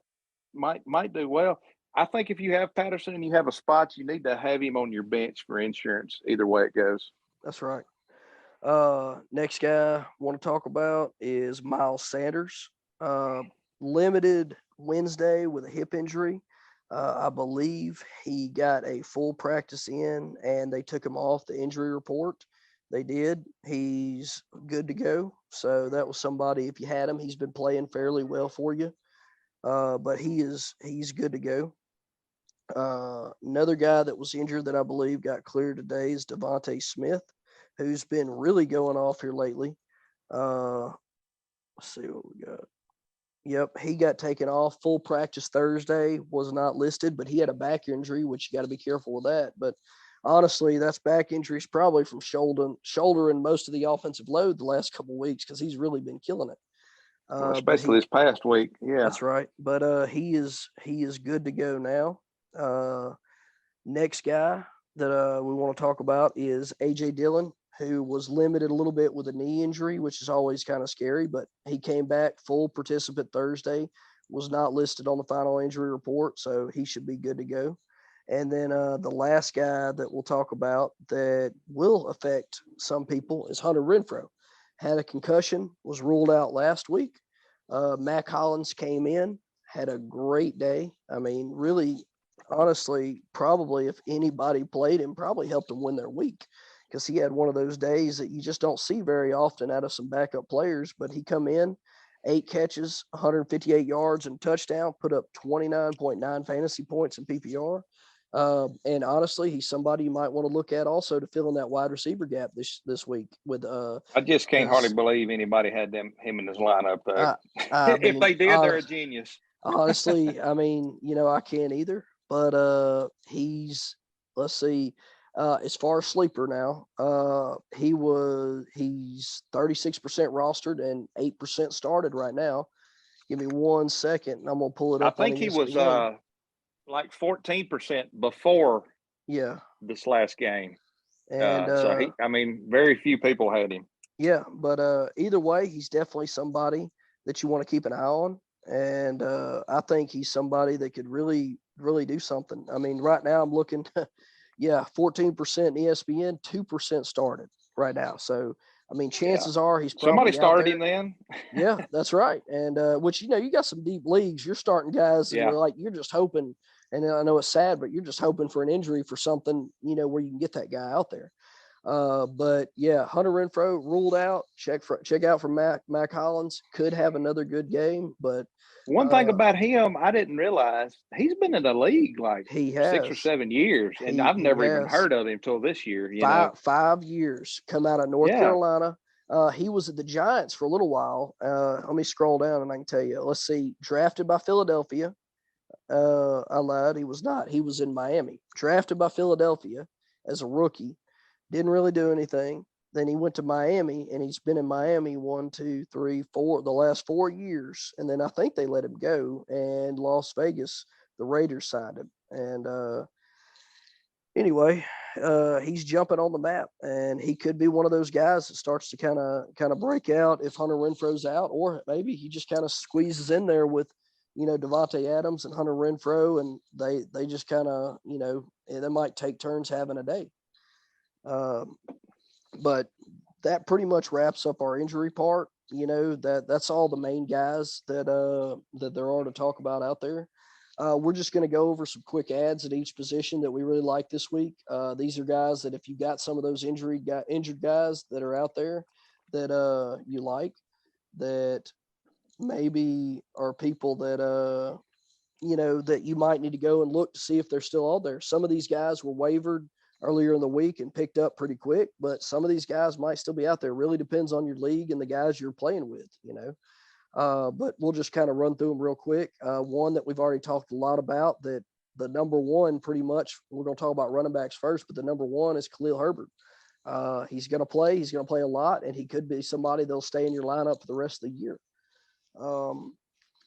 might do well. I think if you have Patterson and you have a spot, you need to have him on your bench for insurance. Either way it goes. That's right. Next guy I want to talk about is Miles Sanders. Limited Wednesday with a hip injury. I believe he got a full practice in and they took him off the injury report. They did. He's good to go. So that was somebody, if you had him, he's been playing fairly well for you. But he's good to go. Another guy that was injured that I believe got cleared today is Devontae Smith, who's been really going off here lately. Let's see what we got. Yep, he got taken off. Full practice Thursday, was not listed, but he had a back injury, which you got to be careful with that. But honestly, that's back injuries probably from shouldering most of the offensive load the last couple of weeks because he's really been killing it. Especially this past week. Yeah, that's right. But he is good to go now. Next guy that we want to talk about is A.J. Dillon, who was limited a little bit with a knee injury, which is always kind of scary, but he came back full participant Thursday, was not listed on the final injury report, so he should be good to go. And then the last guy that we'll talk about that will affect some people is Hunter Renfrow. Had a concussion, was ruled out last week. Mac Hollins came in, had a great day. I mean, really, honestly, probably if anybody played him, probably helped them win their week, because he had one of those days that you just don't see very often out of some backup players. But he come in, 8 catches, 158 yards and touchdown, put up 29.9 fantasy points in PPR. And honestly, he's somebody you might want to look at also to fill in that wide receiver gap this week with I just can't hardly believe anybody had him in his lineup. If they did, they're a genius. Honestly, I mean, I can't either. But he's, let's see, as far as sleeper now, he's 36% rostered and 8% started right now. Give me 1 second and I'm gonna pull it up. I think he was like 14% before this last game. And so very few people had him. Yeah, but either way, he's definitely somebody that you want to keep an eye on. And I think he's somebody that could really, really do something. I mean, right now I'm looking, 14% ESPN, 2% started right now. So, I mean, chances are he's probably somebody started him then. Yeah, that's right. And which, you got some deep leagues. You're starting guys and you're just hoping, and I know it's sad, but you're just hoping for an injury for something, where you can get that guy out there. But yeah, Hunter Renfrow ruled out. Check out for Mac Hollins. Could have another good game, but one thing about him, I didn't realize he's been in the league like 6 or 7 years, and I've never even heard of him till this year. 5 years. Come out of North Carolina. He was at the Giants for a little while. Let me scroll down and I can tell you. Let's see. Drafted by Philadelphia. I lied. He was not. He was in Miami. Drafted by Philadelphia as a rookie. Didn't really do anything. Then he went to Miami, and he's been in Miami 1, 2, 3, 4, the last 4 years. And then I think they let him go. And Las Vegas, the Raiders signed him. And anyway, he's jumping on the map, and he could be one of those guys that starts to kind of break out if Hunter Renfrow's out, or maybe he just kind of squeezes in there with, Devontae Adams and Hunter Renfrow, and they just kind of, they might take turns having a day. But that pretty much wraps up our injury part. That's all the main guys that there are to talk about out there. We're just going to go over some quick ads at each position that we really like this week. These are guys that if you got some of those injured guys that are out there that you like, that maybe are people that that you might need to go and look to see if they're still out there. Some of these guys were wavered earlier in the week and picked up pretty quick, but some of these guys might still be out there. Really depends on your league and the guys you're playing with, but we'll just kind of run through them real quick. One that we've already talked a lot about, that the number one, pretty much, we're going to talk about running backs first, but the number one is Khalil Herbert. He's going to play a lot, and he could be somebody that'll stay in your lineup for the rest of the year.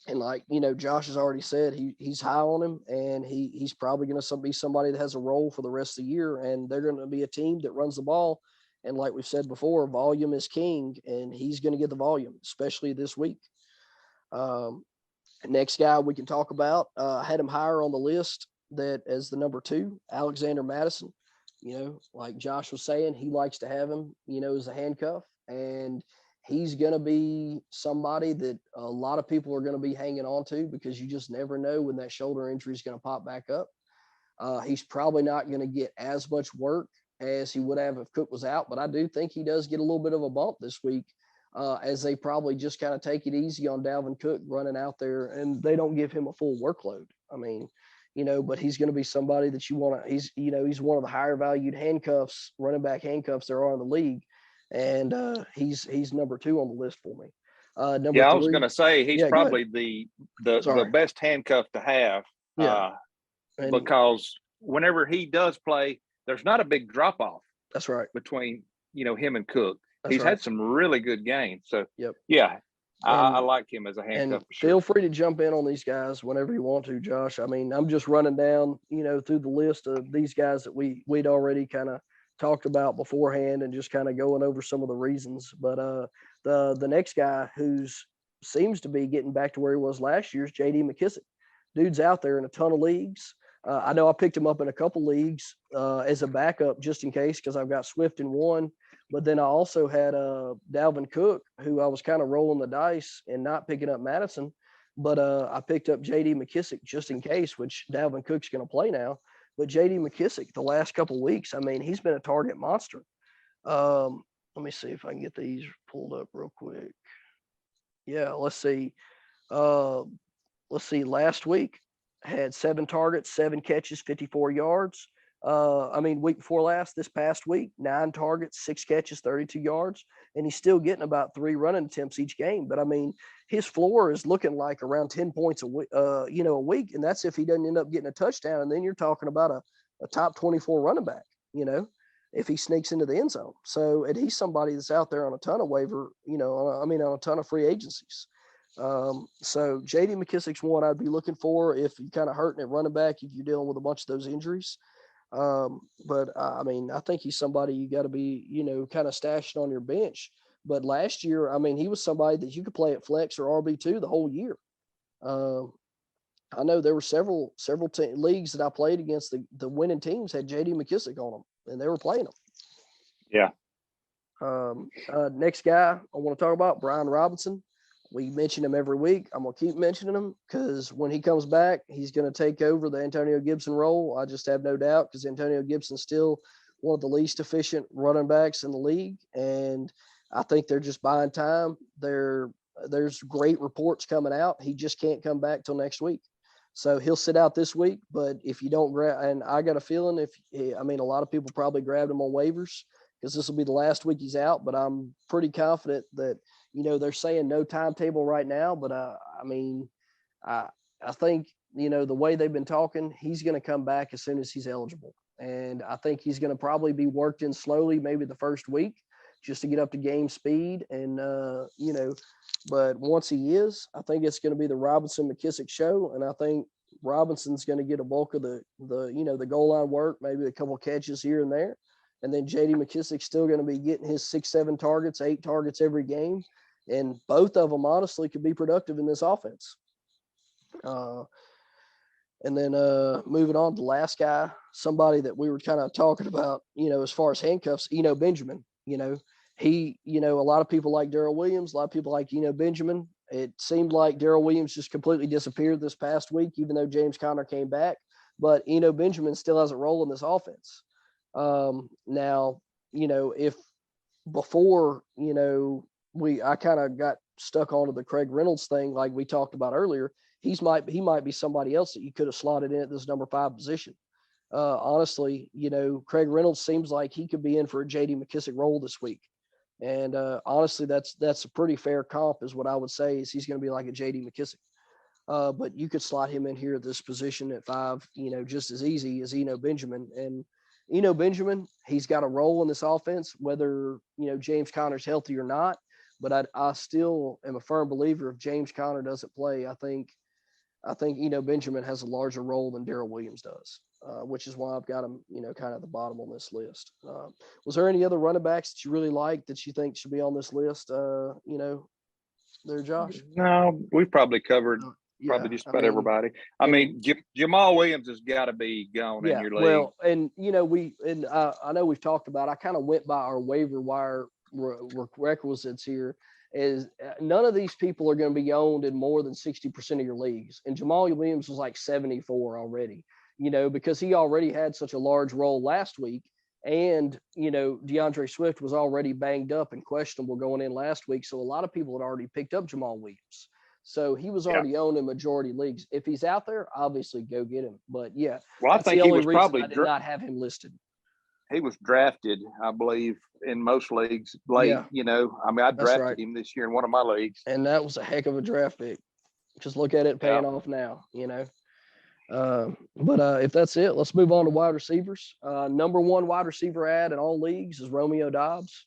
And like, Josh has already said, he's high on him, and he's probably going to be somebody that has a role for the rest of the year, and they're going to be a team that runs the ball. And like we've said before, volume is king, and he's going to get the volume, especially this week. Next guy we can talk about, had him higher on the list that as the number 2, Alexander Madison. Like Josh was saying, he likes to have him, as a handcuff, and he's going to be somebody that a lot of people are going to be hanging on to, because you just never know when that shoulder injury is going to pop back up. He's probably not going to get as much work as he would have if Cook was out, but I do think he does get a little bit of a bump this week, as they probably just kind of take it easy on Dalvin Cook running out there, and they don't give him a full workload. I mean, but he's going to be somebody that you want to, he's one of the higher valued running back handcuffs there are in the league. And he's number 2 on the list for me. I was going to say he's probably the best handcuff to have, because whenever he does play, there's not a big drop off. That's right. Between him and Cook. He's had some really good games. So I like him as a handcuff. And feel free to jump in on these guys whenever you want to, Josh. I mean, I'm just running down through the list of these guys that we'd already kind of talked about beforehand and just kind of going over some of the reasons. But the next guy who's seems to be getting back to where he was last year is J.D. McKissick. Dude's out there in a ton of leagues. I know I picked him up in a couple leagues as a backup just in case because I've got Swift in one. But then I also had Dalvin Cook, who I was kind of rolling the dice and not picking up Madison. But I picked up J.D. McKissick just in case, which Dalvin Cook's going to play now. But J.D. McKissick, the last couple of weeks, I mean, he's been a target monster. Let me see if I can get these pulled up real quick. Yeah, let's see. Last week had 7 targets, 7 catches, 54 yards. Week before last, this past week, 9 targets, 6 catches, 32 yards, and he's still getting about 3 running attempts each game. But I mean, his floor is looking like around 10 points a week, a week, and that's if he doesn't end up getting a touchdown. And then you're talking about a top 24 running back, if he sneaks into the end zone. So, and he's somebody that's out there on a ton of waiver, on a ton of free agencies. So J.D. McKissick's one I'd be looking for if you're kind of hurting at running back, if you're dealing with a bunch of those injuries. I think he's somebody you got to be, kind of stashing on your bench. But last year, he was somebody that you could play at flex or RB2 the whole year. I know there were several leagues that I played against. The winning teams had J.D. McKissick on them, and they were playing him. Yeah. Next guy I want to talk about, Brian Robinson. We mention him every week. I'm going to keep mentioning him because when he comes back, he's going to take over the Antonio Gibson role. I just have no doubt because Antonio Gibson's still one of the least efficient running backs in the league. And I think they're just buying time. There's great reports coming out. He just can't come back till next week. So he'll sit out this week. But if you don't grab, and I got a feeling a lot of people probably grabbed him on waivers because this will be the last week he's out. But I'm pretty confident that, they're saying no timetable right now, but I think, the way they've been talking, he's going to come back as soon as he's eligible. And I think he's going to probably be worked in slowly, maybe the first week just to get up to game speed. And, but once he is, I think it's going to be the Robinson McKissick show. And I think Robinson's going to get a bulk of the goal line work, maybe a couple catches here and there. And then J.D. McKissick's still going to be getting his 6-7 targets, 8 targets every game. And both of them, honestly, could be productive in this offense. And then moving on to the last guy, somebody that we were kind of talking about, as far as handcuffs, Benjamin. He, a lot of people like Darrell Williams, a lot of people like Benjamin. It seemed like Darrell Williams just completely disappeared this past week, even though James Conner came back. But Benjamin still has a role in this offense. Now, if before, I kind of got stuck onto the Craig Reynolds thing, like we talked about earlier, he might be somebody else that you could have slotted in at this number 5 position. Honestly, Craig Reynolds seems like he could be in for a J.D. McKissick role this week. And honestly, that's a pretty fair comp is what I would say is he's going to be like a J.D. McKissick. But you could slot him in here at this position at 5, just as easy as Benjamin. And Benjamin, he's got a role in this offense, whether, James Conner's healthy or not. But I still am a firm believer if James Conner doesn't play, I think Benjamin has a larger role than Darrell Williams does, which is why I've got him, kind of at the bottom on this list. Was there any other running backs that you really like that you think should be on this list, there, Josh? No, we've probably covered just about everybody. Jamal Williams has got to be gone in your league. Well, and, I know we've talked about, I kind of went by our waiver wire requisites here is none of these people are going to be owned in more than 60% of your leagues. And Jamal Williams was like 74 already, because he already had such a large role last week. And, DeAndre Swift was already banged up and questionable going in last week. So a lot of people had already picked up Jamal Williams. So he was already owned in majority leagues. If he's out there, obviously go get him. But yeah, I think he was probably I did not have him listed. He was drafted, I believe, in most leagues late. I drafted him this year in one of my leagues, and that was a heck of a draft pick. Just look at it paying off now. But if that's it, let's move on to wide receivers. Number 1 wide receiver ad in all leagues is Romeo Doubs.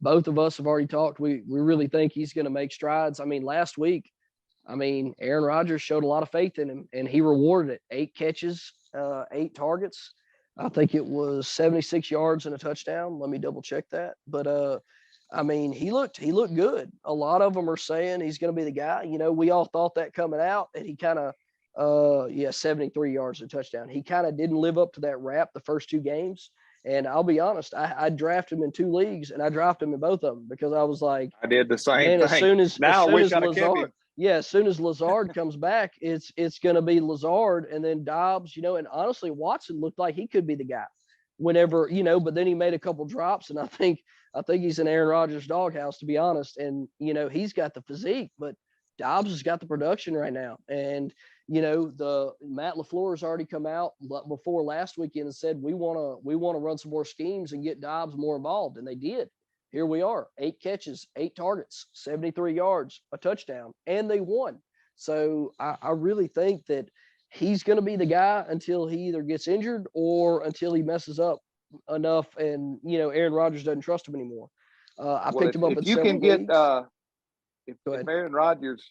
Both of us have already talked. We really think he's going to make strides. Last week, Aaron Rodgers showed a lot of faith in him, and he rewarded it. 8 catches, 8 targets. I think it was 76 yards and a touchdown. Let me double check that. But I mean, he looked good. A lot of them are saying he's going to be the guy. You know, we all thought that coming out, and he kind of 73 yards and a touchdown. He kind of didn't live up to that rap the first 2 games. And I'll be honest, I drafted him in 2 leagues, and I dropped him in both of them because I was like, I did the same man, thing. as soon as Lazard, as soon as Lazard comes back, it's going to be Lazard and then Dobbs, you know, and honestly, Watson looked like he could be the guy whenever, you know, but then he made a couple drops, and I think he's in Aaron Rodgers' doghouse, to be honest. And, you know, he's got the physique, but Dobbs has got the production right now. And, you know, the Matt LaFleur has already come out before last weekend and said, we want to run some more schemes and get Dobbs more involved. And they did. Here we are, 8 catches, 8 targets, 73 yards, a touchdown, and they won. So I really think that he's going to be the guy until he either gets injured or until he messes up enough and, you know, Aaron Rodgers doesn't trust him anymore. I picked him up in several leagues. If Aaron Rodgers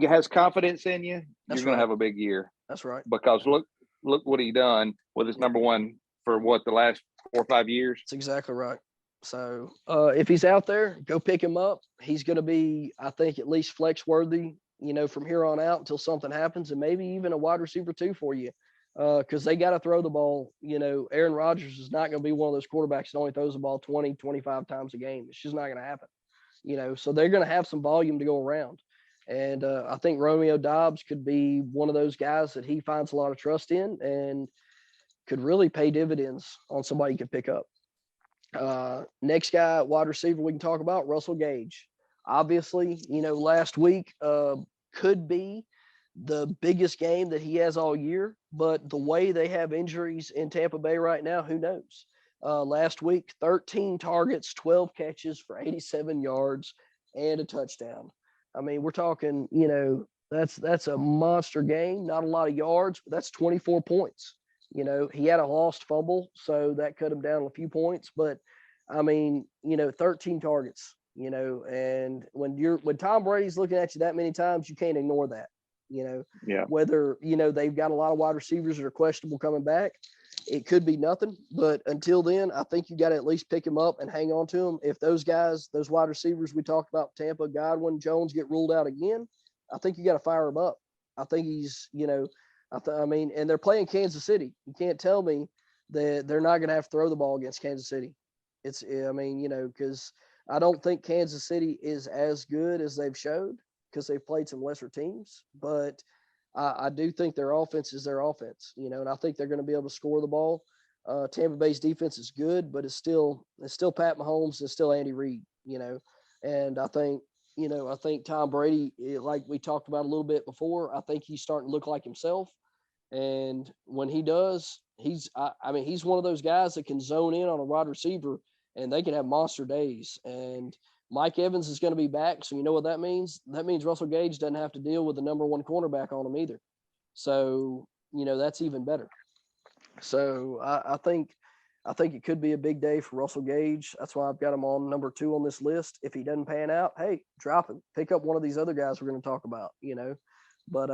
has confidence in you, you're going to have a big year. That's right. Because look what he done with his number one for the last 4 or 5 years. That's exactly right. So if he's out there, go pick him up. He's going to be, I think, at least flex worthy, you know, from here on out until something happens, and maybe even a wide receiver 2 for you, because they got to throw the ball. You know, Aaron Rodgers is not going to be one of those quarterbacks that only throws the ball 20, 25 times a game. It's just not going to happen, you know. So they're going to have some volume to go around. And I think Romeo Dobbs could be one of those guys that he finds a lot of trust in and could really pay dividends on somebody he could pick up. Next guy, wide receiver, we can talk about Russell Gage. Obviously, you know, last week could be the biggest game that he has all year, but the way they have injuries in Tampa Bay right now, who knows? Last week, 13 targets, 12 catches for 87 yards and a touchdown. I mean, we're talking, you know, that's a monster game. Not a lot of yards, but that's 24 points. You know, he had a lost fumble, so that cut him down a few points. But I mean, you know, 13 targets, you know, and when Tom Brady's looking at you that many times, you can't ignore that, you know. Yeah. Whether, you know, they've got a lot of wide receivers that are questionable coming back, it could be nothing. But until then, I think you got to at least pick him up and hang on to him. If those guys, those wide receivers we talked about, Tampa, Godwin, Jones, get ruled out again, I think you got to fire him up. I think he's, you know, I mean, and they're playing Kansas City. You can't tell me that they're not going to have to throw the ball against Kansas City. I mean, you know, because I don't think Kansas City is as good as they've showed because they've played some lesser teams. But I do think their offense is their offense, you know, and I think they're going to be able to score the ball. Tampa Bay's defense is good, but it's still Pat Mahomes and still Andy Reid, you know, and I think Tom Brady, like we talked about a little bit before, I think he's starting to look like himself. And when he does, he's one of those guys that can zone in on a wide receiver and they can have monster days. And Mike Evans is going to be back. So you know what that means? That means Russell Gage doesn't have to deal with the number 1 cornerback on him either. So, you know, that's even better. So I think it could be a big day for Russell Gage. That's why I've got him on number 2 on this list. If he doesn't pan out, hey, drop him. Pick up one of these other guys we're going to talk about, you know. But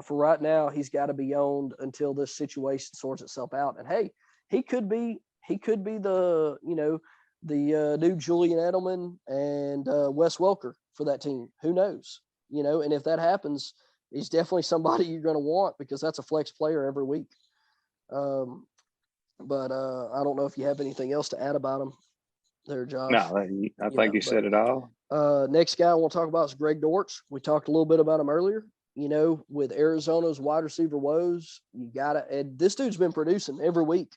for right now, he's got to be owned until this situation sorts itself out. And hey, he could be the, you know, the new Julian Edelman and Wes Welker for that team. Who knows? You know, and if that happens, he's definitely somebody you're going to want because that's a flex player every week. But I don't know if you have anything else to add about him there, Josh. No, I think you said it all. Next guy I want to talk about is Greg Dortch. We talked a little bit about him earlier. You know, with Arizona's wide receiver woes, and this dude's been producing every week.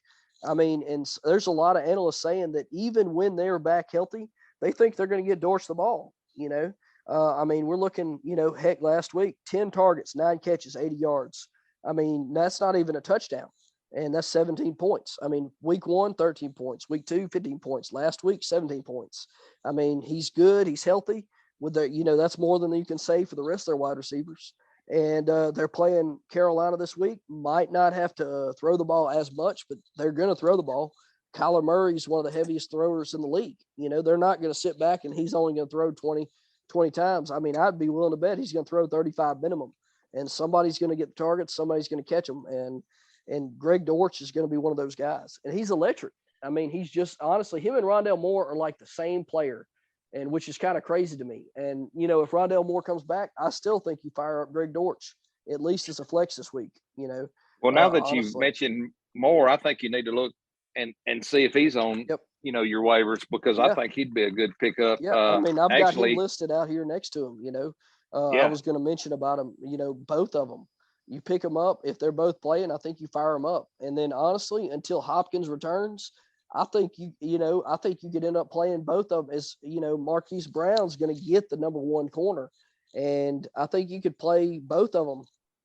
I mean, and there's a lot of analysts saying that even when they're back healthy, they think they're going to get Dortch the ball, you know. I mean, we're looking, you know, heck, last week, 10 targets, 9 catches, 80 yards. I mean, that's not even a touchdown, and that's 17 points. I mean, week 1, 13 points. Week 2, 15 points. Last week, 17 points. I mean, he's good. He's healthy. With the, you know, that's more than you can say for the rest of their wide receivers. And they're playing Carolina this week. Might not have to throw the ball as much, but they're going to throw the ball. Kyler Murray's one of the heaviest throwers in the league. You know, they're not going to sit back and he's only going to throw 20 times. I mean, I'd be willing to bet he's going to throw 35 minimum. And somebody's going to get the targets. Somebody's going to catch them. And And Greg Dortch is going to be one of those guys, and he's electric. I mean, he's just honestly, him and Rondell Moore are like the same player, and which is kind of crazy to me. And, you know, if Rondell Moore comes back, I still think you fire up Greg Dortch, at least as a flex this week, you know. Well, now that honestly. you've mentioned Moore, I think you need to look and see if he's on, you know, your waivers, because I think he'd be a good pickup. Yeah, I mean, I've got actually him listed out here next to him, you know. I was going to mention about him, you know, both of them. You pick them up. If they're both playing, I think you fire them up. And then honestly, until Hopkins returns, I think I think you could end up playing both of them as, you know, Marquise Brown's going to get the number one corner. And I think you could play both of them,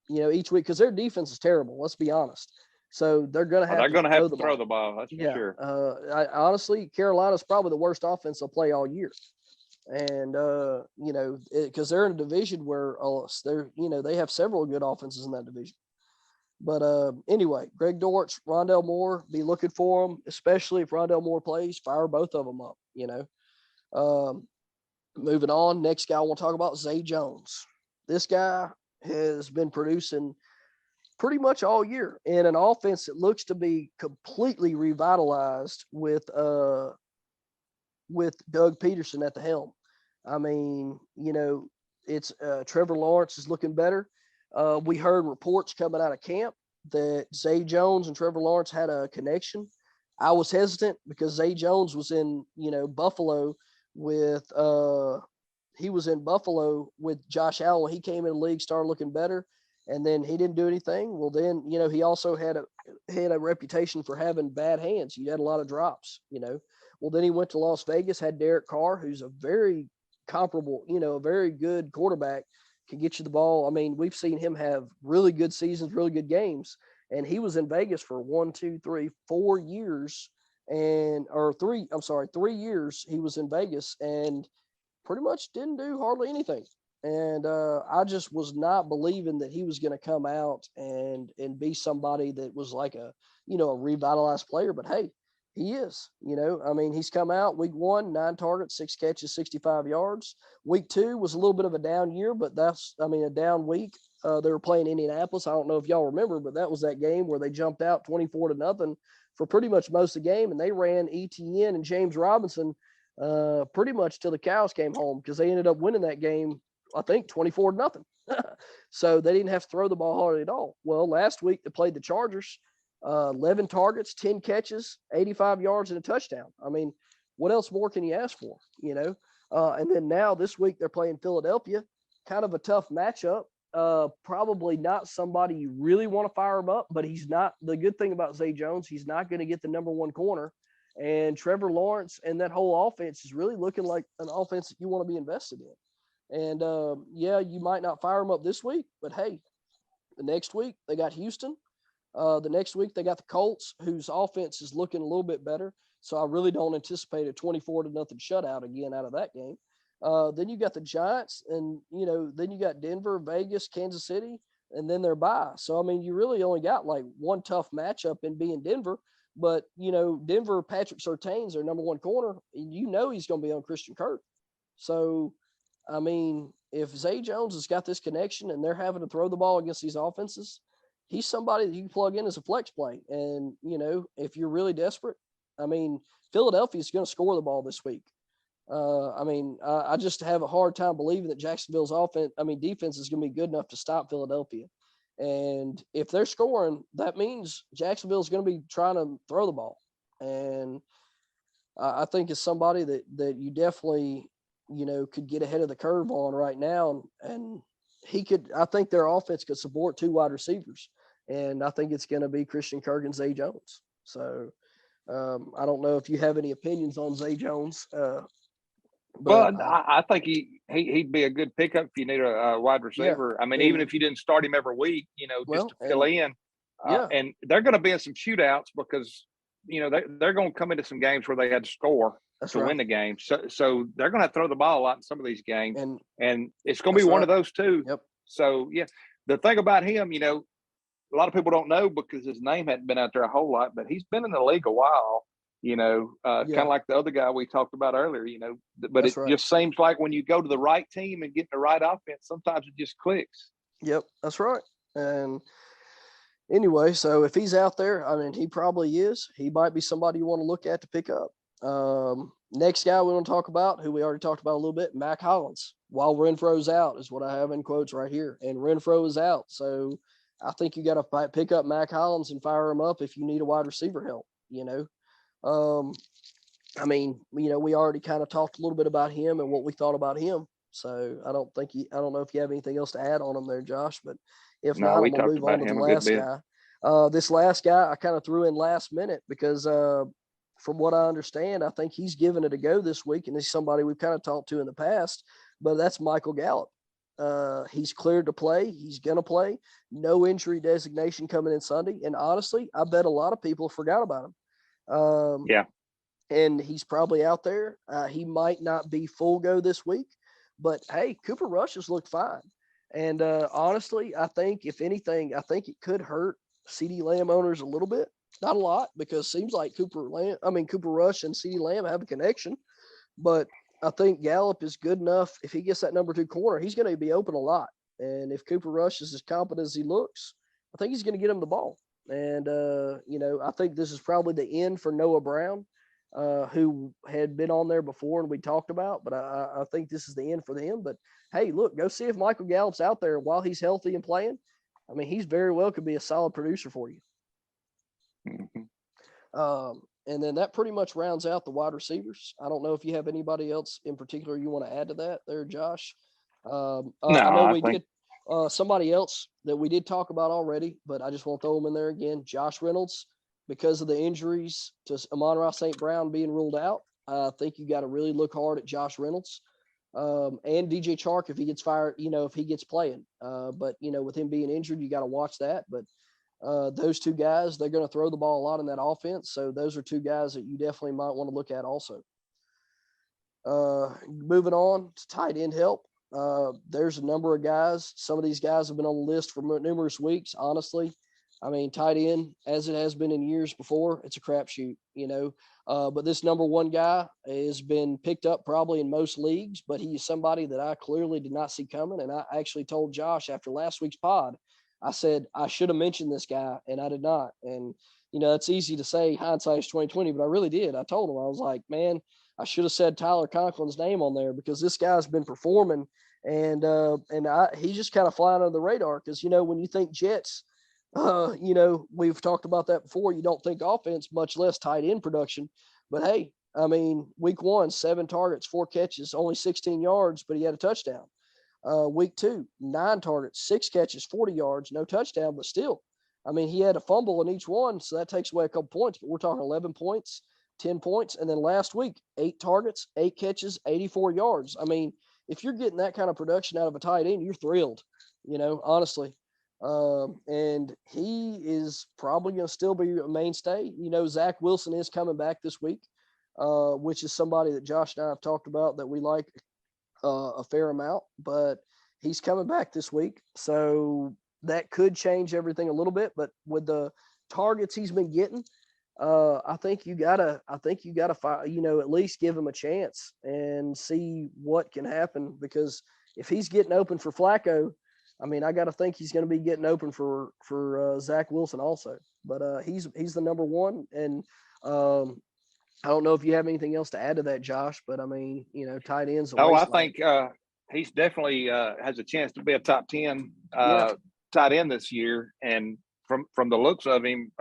you know, each week, because their defense is terrible. Let's be honest. So they're going to have to throw the ball. That's for sure. Honestly, Carolina's probably the worst offense they'll play all year. And, you know, because they're in a division where they're, you know, they have several good offenses in that division. But anyway, Greg Dortch, Rondell Moore, be looking for them, especially if Rondell Moore plays, fire both of them up, you know. Moving on, next guy I want to talk about, Zay Jones. This guy has been producing pretty much all year in an offense that looks to be completely revitalized with Doug Peterson at the helm. I mean, you know, it's Trevor Lawrence is looking better. We heard reports coming out of camp that Zay Jones and Trevor Lawrence had a connection. I was hesitant because Zay Jones was in, you know, Buffalo with Josh Allen. He came in the league, started looking better, and then he didn't do anything. Well, then, you know, he also had a reputation for having bad hands. He had a lot of drops, you know. Well, then he went to Las Vegas, had Derek Carr, who's a very comparable, you know, a very good quarterback, can get you the ball. I mean, we've seen him have really good seasons, really good games. And he was in Vegas for 3 years. 3 years he was in Vegas and pretty much didn't do hardly anything. And I just was not believing that he was going to come out and be somebody that was like a, you know, a revitalized player. But hey, he is, you know, I mean, he's come out week 1, 9 targets, 6 catches, 65 yards. Week 2 was a little bit of a down year, but a down week. They were playing Indianapolis. I don't know if y'all remember, but that was that game where they jumped out 24-0 for pretty much most of the game. And they ran ETN and James Robinson pretty much till the cows came home, because they ended up winning that game, I think 24-0. So they didn't have to throw the ball hardly at all. Well, last week they played the Chargers. 11 targets, 10 catches, 85 yards, and a touchdown. I mean, what else more can you ask for, you know? And then now this week they're playing Philadelphia, kind of a tough matchup. Probably not somebody you really want to fire him up, but he's not. The good thing about Zay Jones, he's not going to get the number one corner. And Trevor Lawrence and that whole offense is really looking like an offense that you want to be invested in. And you might not fire him up this week, but hey, the next week they got Houston. The next week they got the Colts, whose offense is looking a little bit better. So I really don't anticipate a 24-0 shutout again out of that game. Then you got the Giants, and, you know, then you got Denver, Vegas, Kansas City, and then they're bye. So, I mean, you really only got like one tough matchup in being Denver. But, you know, Denver, Patrick Surtain's their number one corner. And you know he's going to be on Christian Kirk. So, I mean, if Zay Jones has got this connection and they're having to throw the ball against these offenses, he's somebody that you can plug in as a flex play. And, you know, if you're really desperate, I mean, Philadelphia's going to score the ball this week. I just have a hard time believing that Jacksonville's defense is going to be good enough to stop Philadelphia. And if they're scoring, that means Jacksonville's going to be trying to throw the ball. And I think it's somebody that you definitely, you know, could get ahead of the curve on right now. And I think their offense could support 2 wide receivers. And I think it's going to be Christian Kirk and Zay Jones. So I don't know if you have any opinions on Zay Jones. I think he'd be a good pickup if you need a wide receiver. Yeah. I mean, even if you didn't start him every week, you know, just to fill in. And they're going to be in some shootouts because, you know, they're going to come into some games where they had to score to win the game. So they're going to have to throw the ball a lot in some of these games. And it's going to be one of those too. Yep. So, yeah, the thing about him, you know, a lot of people don't know because his name hadn't been out there a whole lot, but he's been in the league a while. You know, kind of like the other guy we talked about earlier, you know, but just seems like when you go to the right team and get the right offense, sometimes it just clicks. Yep, that's right. And, Anyway, so if he's out there, I mean, he probably is. He might be somebody you want to look at to pick up. Next guy we want to talk about, who we already talked about a little bit, Mac Hollins. While Renfro's out is what I have in quotes right here. And Renfro is out. So I think you got to pick up Mac Hollins and fire him up if you need a wide receiver help, you know. I mean, you know, we already kind of talked a little bit about him and what we thought about him. So I don't know if you have anything else to add on him there, Josh, but if not, I'm gonna move on to the last guy. This last guy I kind of threw in last minute because from what I understand, I think he's giving it a go this week, and he's somebody we've kind of talked to in the past, but that's Michael Gallup. He's cleared to play. He's going to play. No injury designation coming in Sunday. And honestly, I bet a lot of people forgot about him. Yeah. And he's probably out there. He might not be full go this week, but hey, Cooper Rush has looked fine. And honestly, I think if anything, I think it could hurt CeeDee Lamb owners a little bit. Not a lot, because it seems like Cooper Rush and CeeDee Lamb have a connection. But I think Gallup is good enough. If he gets that number 2 corner, he's going to be open a lot. And if Cooper Rush is as competent as he looks, I think he's going to get him the ball. And, you know, I think this is probably the end for Noah Brown, who had been on there before and we talked about. But I think this is the end for him. But, hey, look, go see if Michael Gallup's out there while he's healthy and playing. I mean, he's very well could be a solid producer for you. Mm-hmm. And then that pretty much rounds out the wide receivers. I don't know if you have anybody else in particular you want to add to that there, Josh. I know we did somebody else that we did talk about already, but I just want to throw them in there again. Josh Reynolds, because of the injuries to Amon-Ra St. Brown being ruled out, I think you got to really look hard at Josh Reynolds. And DJ Chark, if he gets fired, you know, if he gets playing. But, you know, with him being injured, you got to watch that. But those two guys, they're going to throw the ball a lot in that offense. So those are two guys that you definitely might want to look at also. Moving on to tight end help. There's a number of guys. Some of these guys have been on the list for numerous weeks, honestly. I mean, tight end, as it has been in years before, it's a crapshoot, you know. But this number 1 guy has been picked up probably in most leagues, but he is somebody that I clearly did not see coming. And I actually told Josh after last week's pod, I said, I should have mentioned this guy, and I did not. And, you know, it's easy to say hindsight is 2020, but I really did. I told him, I was like, man, I should have said Tyler Conklin's name on there because this guy's been performing, and he just kind of flying under the radar because, you know, when you think Jets, you know, we've talked about that before. You don't think offense, much less tight end production. But, hey, I mean, week 1, 7 targets, 4 catches, only 16 yards, but he had a touchdown. Week 2, 9 targets, 6 catches, 40 yards, no touchdown, but still, I mean, he had a fumble in each one, so that takes away a couple points. But we're talking 11 points, 10 points, and then last week, 8 targets, 8 catches, 84 yards. I mean, if you're getting that kind of production out of a tight end, you're thrilled, you know, honestly. And he is probably going to still be a mainstay. You know, Zach Wilson is coming back this week, which is somebody that Josh and I have talked about that we like a fair amount, but he's coming back this week. So that could change everything a little bit, but with the targets he's been getting, I think you gotta you know, at least give him a chance and see what can happen, because if he's getting open for Flacco, I mean, I got to think he's going to be getting open for Zach Wilson also. But he's the number 1, and I don't know if you have anything else to add to that, Josh, but I mean, you know, tight ends. I think he's definitely has a chance to be a top 10 tight end this year. And from the looks of him,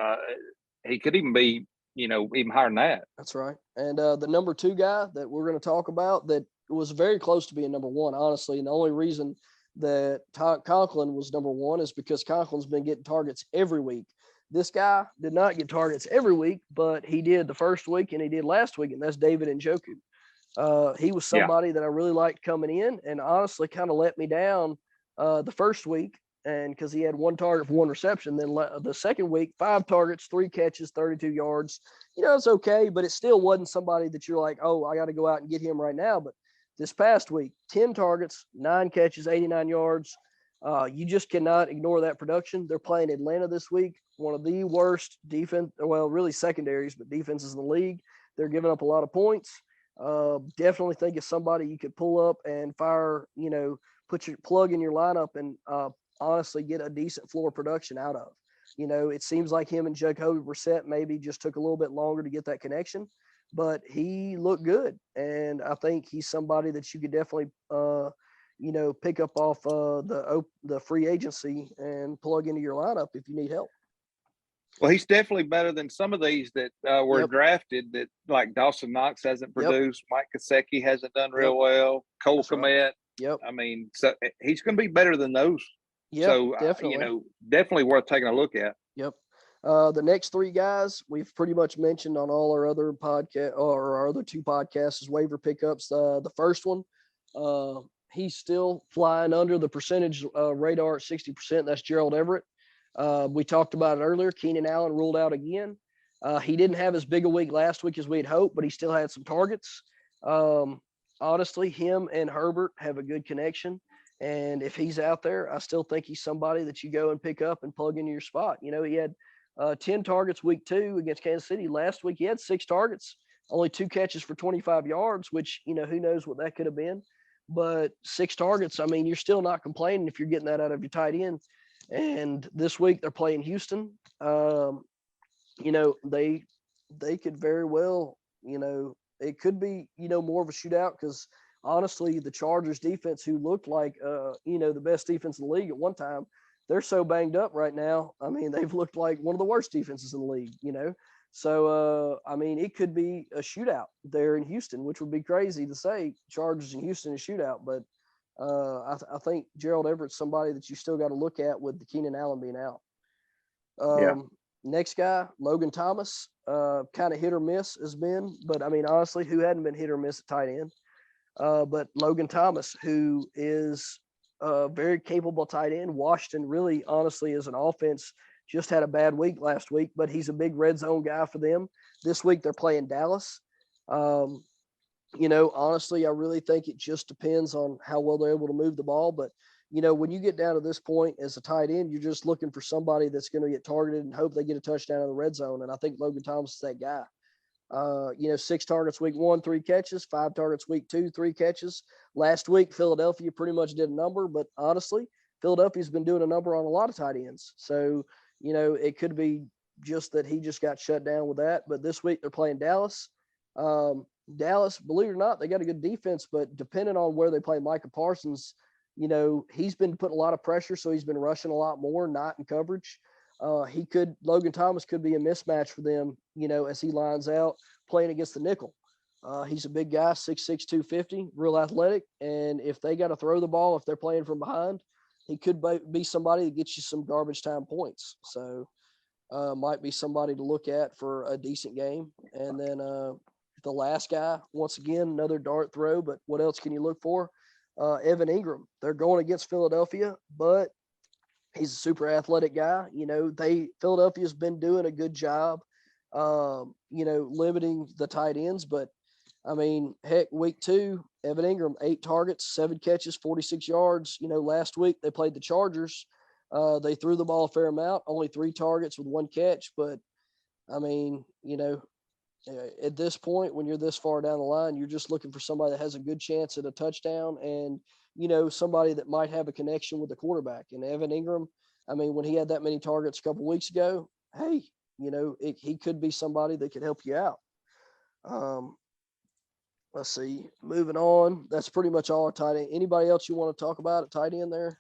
he could even be, you know, even higher than that. That's right. And the number 2 guy that we're going to talk about that was very close to being number 1, honestly. And the only reason that Conklin was number 1 is because Conklin's been getting targets every week. This guy did not get targets every week, but he did the first week and he did last week, and that's David Njoku. He was somebody that I really liked coming in, and honestly kind of let me down the first week, and because he had 1 target for 1 reception. Then the second week, 5 targets, 3 catches, 32 yards. You know, it's okay, but it still wasn't somebody that you're like, oh, I got to go out and get him right now. But this past week, 10 targets, 9 catches, 89 yards. You just cannot ignore that production. They're playing Atlanta this week, one of the worst defense, well, really secondaries, but defenses in the league. They're giving up a lot of points. Definitely think it's somebody you could pull up and fire, you know, put your plug in your lineup and honestly get a decent floor production out of. It seems like him and Jacoby Brissett maybe just took a little bit longer to get that connection, but he looked good. And I think he's somebody that you could definitely, pick up off the free agency and plug into your lineup if you need help. Well, he's definitely better than some of these that were drafted that, like Dawson Knox hasn't produced. Mike Gesicki hasn't done real well. Cole Kmet. Right. Yep. I mean, so he's going to be better than those. Yep, So, definitely. definitely worth taking a look at. Yep. The next three guys we've pretty much mentioned on all our other podcast or our other two podcasts is waiver pickups. The first one, he's still flying under the percentage radar at 60%. That's Gerald Everett. We talked about it earlier. Keenan Allen ruled out again. He didn't have as big a week last week as we had hoped, but he still had some targets. Honestly, him and Herbert have a good connection. And if he's out there, I still think he's somebody that you go and pick up and plug into your spot. He had 10 targets week 2 against Kansas City. Last week, he had 6 targets, only 2 catches for 25 yards, which, who knows what that could have been. But 6 targets, I mean, you're still not complaining if you're getting that out of your tight end. And this week they're playing Houston. They could very well, it could be, more of a shootout because honestly, the Chargers defense, who looked like, the best defense in the league at one time, they're so banged up right now. I mean, they've looked like one of the worst defenses in the league, So, it could be a shootout there in Houston, which would be crazy to say Chargers in Houston is shootout. But I think Gerald Everett's somebody that you still got to look at with the Keenan Allen being out. Next guy, Logan Thomas, kind of hit or miss has been. But, honestly, who hadn't been hit or miss at tight end? But Logan Thomas, who is a very capable tight end. Washington really, honestly, as an offense, just had a bad week last week, but he's a big red zone guy for them. This week they're playing Dallas. Honestly, I really think it just depends on how well they're able to move the ball. But, when you get down to this point as a tight end, you're just looking for somebody that's going to get targeted and hope they get a touchdown in the red zone. And I think Logan Thomas is that guy. 6 targets week 1, 3 catches, 5 targets week 2, 3 catches. Last week, Philadelphia pretty much did a number, but honestly, Philadelphia's been doing a number on a lot of tight ends. So, it could be just that he just got shut down with that. But this week they're playing Dallas. Dallas, believe it or not, they got a good defense, but depending on where they play Micah Parsons, he's been putting a lot of pressure, so he's been rushing a lot more, not in coverage. Logan Thomas could be a mismatch for them, as he lines out playing against the nickel. He's a big guy, 6'6", 250, real athletic. And if they got to throw the ball, if they're playing from behind, he could be somebody that gets you some garbage time points. So might be somebody to look at for a decent game. And then the last guy, once again, another dart throw, but what else can you look for? Evan Ingram. They're going against Philadelphia, but he's a super athletic guy. Philadelphia's been doing a good job, limiting the tight ends. But, week 2, Evan Ingram, 8 targets, 7 catches, 46 yards. Last week they played the Chargers. They threw the ball a fair amount, only 3 targets with 1 catch. But, at this point, when you're this far down the line, you're just looking for somebody that has a good chance at a touchdown and, somebody that might have a connection with the quarterback. And Evan Ingram, when he had that many targets a couple of weeks ago, hey, he could be somebody that could help you out. Let's see. Moving on. That's pretty much all our tight end. Anybody else you want to talk about at tight end there?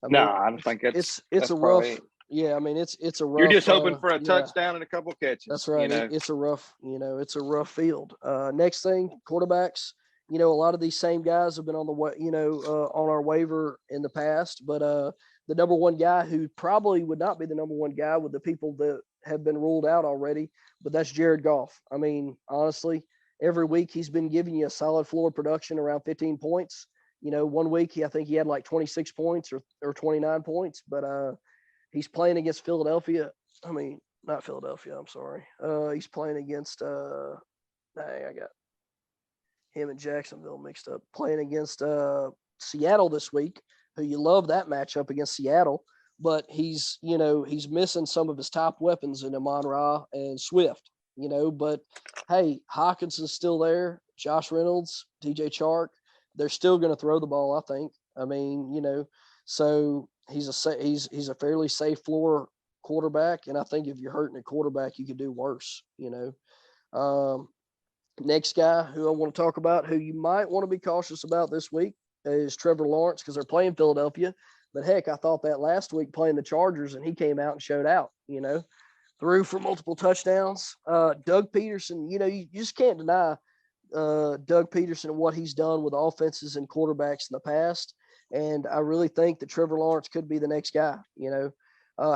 I don't think it's a rough. Yeah, it's a rough. You're just hoping for a touchdown and a couple catches. That's right. It's a rough. It's a rough field. Next thing, quarterbacks. A lot of these same guys have been on the way. On our waiver in the past, but the number one guy who probably would not be the number one guy with the people that have been ruled out already, but that's Jared Goff. Honestly, every week he's been giving you a solid floor production around 15 points. 1 week I think he had like 26 points or 29 points, but he's playing against Philadelphia. Not Philadelphia. I'm sorry. He's playing against. I got him and Jacksonville mixed up. Playing against Seattle this week, who you love that matchup against Seattle, but he's missing some of his top weapons in Amon-Ra and Swift. But hey, Hawkins is still there. Josh Reynolds, DJ Chark, they're still going to throw the ball, I think. So he's a fairly safe floor quarterback, and I think if you're hurting a quarterback, you could do worse. Next guy who I want to talk about, who you might want to be cautious about this week, is Trevor Lawrence, because they're playing Philadelphia. But heck, I thought that last week playing the Chargers, and he came out and showed out. Threw for multiple touchdowns. Doug Peterson, you just can't deny Doug Peterson and what he's done with offenses and quarterbacks in the past. And I really think that Trevor Lawrence could be the next guy.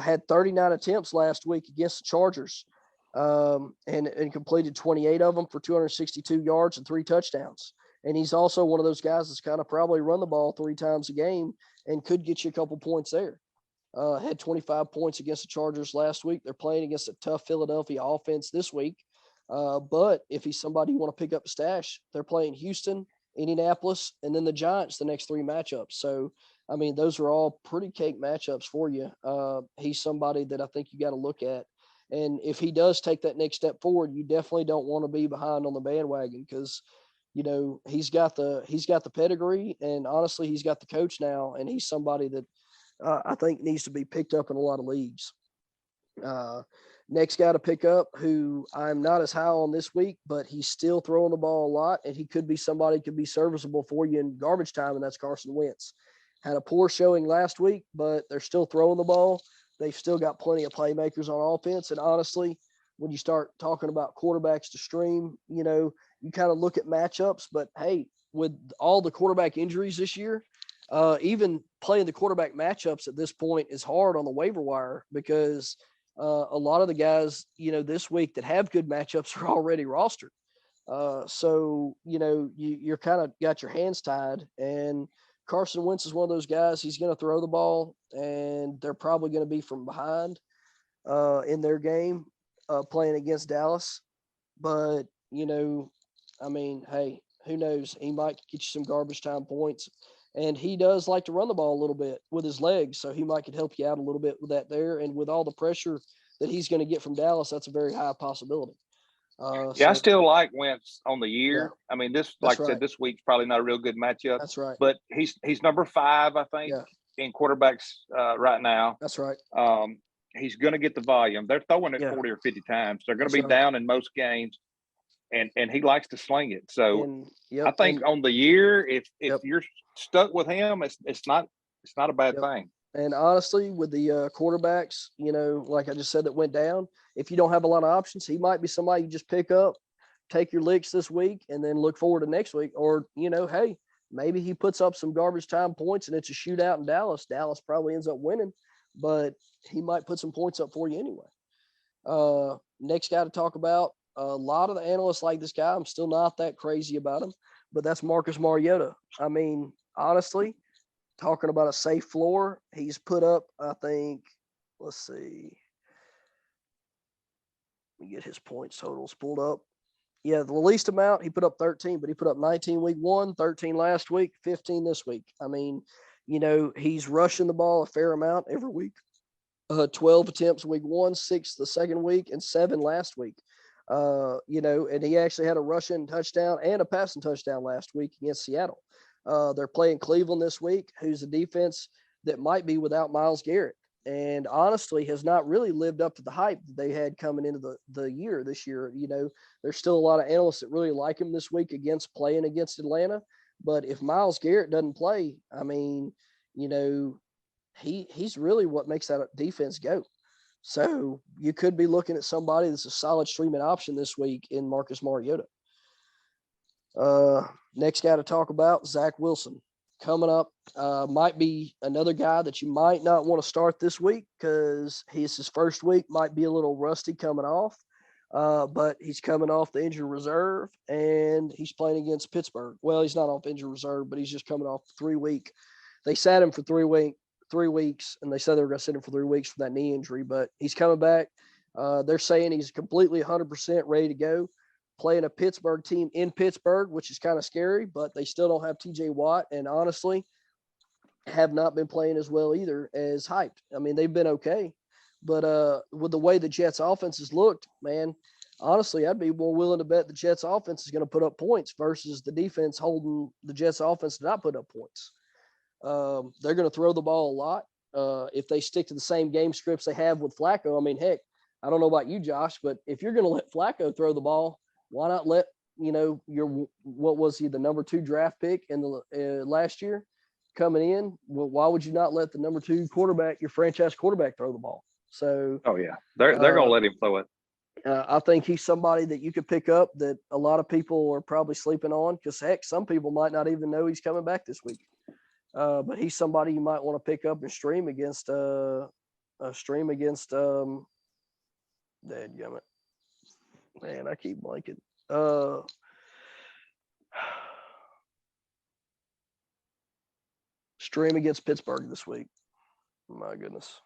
Had 39 attempts last week against the Chargers, and completed 28 of them for 262 yards and 3 touchdowns. And he's also one of those guys that's kind of probably run the ball 3 times a game and could get you a couple points there. Had 25 points against the Chargers last week. They're playing against a tough Philadelphia offense this week. But if he's somebody you want to pick up a stash, they're playing Houston, Indianapolis, and then the Giants the next 3 matchups. So, I mean, those are all pretty cake matchups for you. He's somebody that I think you got to look at. And if he does take that next step forward, you definitely don't want to be behind on the bandwagon, because, he's got the pedigree, and honestly, he's got the coach now, and he's somebody that I think needs to be picked up in a lot of leagues. Next guy to pick up, who I'm not as high on this week, but he's still throwing the ball a lot, and he could be somebody could be serviceable for you in garbage time, and that's Carson Wentz. Had a poor showing last week, but they're still throwing the ball. They've still got plenty of playmakers on offense. And honestly, when you start talking about quarterbacks to stream, you kind of look at matchups. But, hey, with all the quarterback injuries this year, even playing the quarterback matchups at this point is hard on the waiver wire, because a lot of the guys, this week that have good matchups are already rostered. So, you're kind of got your hands tied. And Carson Wentz is one of those guys. He's going to throw the ball, and they're probably going to be from behind in their game playing against Dallas. But, I mean, hey, who knows? He might get you some garbage time points. And he does like to run the ball a little bit with his legs, so he might could help you out a little bit with that there. And with all the pressure that he's going to get from Dallas, that's a very high possibility. I still like Wentz on the year. Yeah. I mean, I said, this week's probably not a real good matchup. That's right. But he's number 5, I think, in quarterbacks right now. That's right. He's going to get the volume. They're throwing it 40 or 50 times. They're going to be down in most games, and he likes to sling it. So I think on the year, if you're stuck with him, it's not a bad thing. And honestly, with the quarterbacks, like I just said, that went down, if you don't have a lot of options, he might be somebody you just pick up, take your licks this week, and then look forward to next week. Or, hey, maybe he puts up some garbage time points and it's a shootout in Dallas. Dallas probably ends up winning, but he might put some points up for you anyway. Next guy to talk about, a lot of the analysts like this guy. I'm still not that crazy about him, but that's Marcus Mariota. I mean, honestly, talking about a safe floor, he's put up, I think, let's see. Let me get his points totals pulled up. Yeah, the least amount, he put up 13, but he put up 19 week 1, 13 last week, 15 this week. I mean, he's rushing the ball a fair amount every week. 12 attempts week 1, 6 the second week, and 7 last week. And he actually had a rushing touchdown and a passing touchdown last week against Seattle. They're playing Cleveland this week, who's a defense that might be without Myles Garrett, and honestly has not really lived up to the hype that they had coming into the year this year. There's still a lot of analysts that really like him this week playing against Atlanta. But if Myles Garrett doesn't play, I mean, he's really what makes that defense go. So you could be looking at somebody that's a solid streaming option this week in Marcus Mariota. Next guy to talk about, Zach Wilson. Coming up, might be another guy that you might not want to start this week, because his first week might be a little rusty coming off. But he's coming off the injured reserve, and he's playing against Pittsburgh. Well, he's not off injured reserve, but he's just coming off 3 week. They sat him for 3 weeks, and they said they were going to sit him for 3 weeks for that knee injury, but he's coming back. They're saying he's completely 100% ready to go. Playing a Pittsburgh team in Pittsburgh, which is kind of scary, but they still don't have TJ Watt, and honestly have not been playing as well either as hyped. I mean, they've been okay, but with the way the Jets offense has looked, man, honestly, I'd be more willing to bet the Jets offense is going to put up points versus the defense holding the Jets offense to not put up points. They're going to throw the ball a lot. if they stick to the same game scripts they have with Flacco. I mean, heck, I don't know about you, Josh, but if you're going to let Flacco throw the ball, why not let, what was he, the number 2 draft pick in the last year coming in? Well, why would you not let the number 2 quarterback, your franchise quarterback, throw the ball? So, Oh yeah, they're going to let him throw it. I think he's somebody that you could pick up that a lot of people are probably sleeping on, because heck, some people might not even know he's coming back this week. But he's somebody you might want to pick up and stream against dadgummit. Man, I keep blanking. Stream against Pittsburgh this week. My goodness.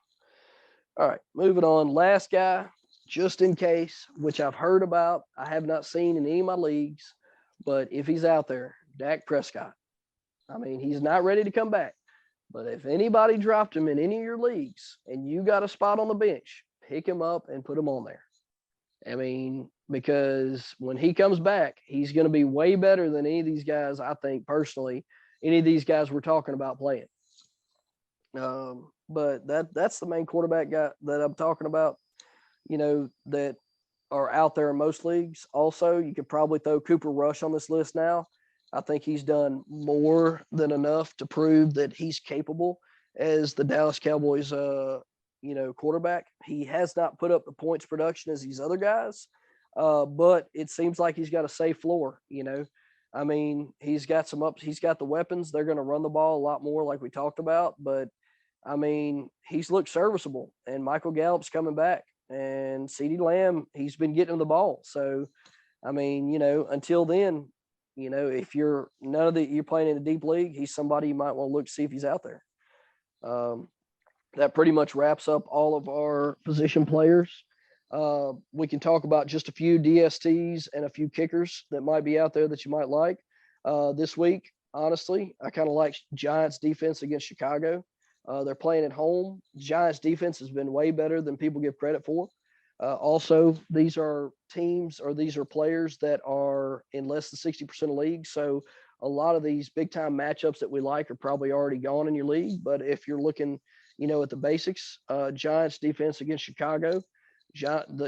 All right, moving on. Last guy, just in case, which I've heard about. I have not seen in any of my leagues, but if he's out there, Dak Prescott. I mean, he's not ready to come back. But if anybody dropped him in any of your leagues and you got a spot on the bench, pick him up and put him on there. I mean, because when he comes back, he's going to be way better than any of these guys, I think, personally, any of these guys we're talking about playing. But that's the main quarterback guy that I'm talking about, that are out there in most leagues. Also, you could probably throw Cooper Rush on this list now. I think he's done more than enough to prove that he's capable as the Dallas Cowboys, quarterback. He has not put up the points production as these other guys, but it seems like he's got a safe floor. I mean, he's got the weapons. They're going to run the ball a lot more, like we talked about. But I mean, he's looked serviceable, and Michael Gallup's coming back, and CeeDee Lamb, he's been getting him the ball. So, I mean, until then, if you're playing in a deep league, he's somebody you might want to look to see if he's out there. That pretty much wraps up all of our position players. We can talk about just a few DSTs and a few kickers that might be out there that you might like. This week, honestly, I kind of like Giants defense against Chicago. They're playing at home. Giants defense has been way better than people give credit for. Also, these are players that are in less than 60% of leagues. So a lot of these big time matchups that we like are probably already gone in your league. But if you're looking, at the basics, Giants defense against Chicago,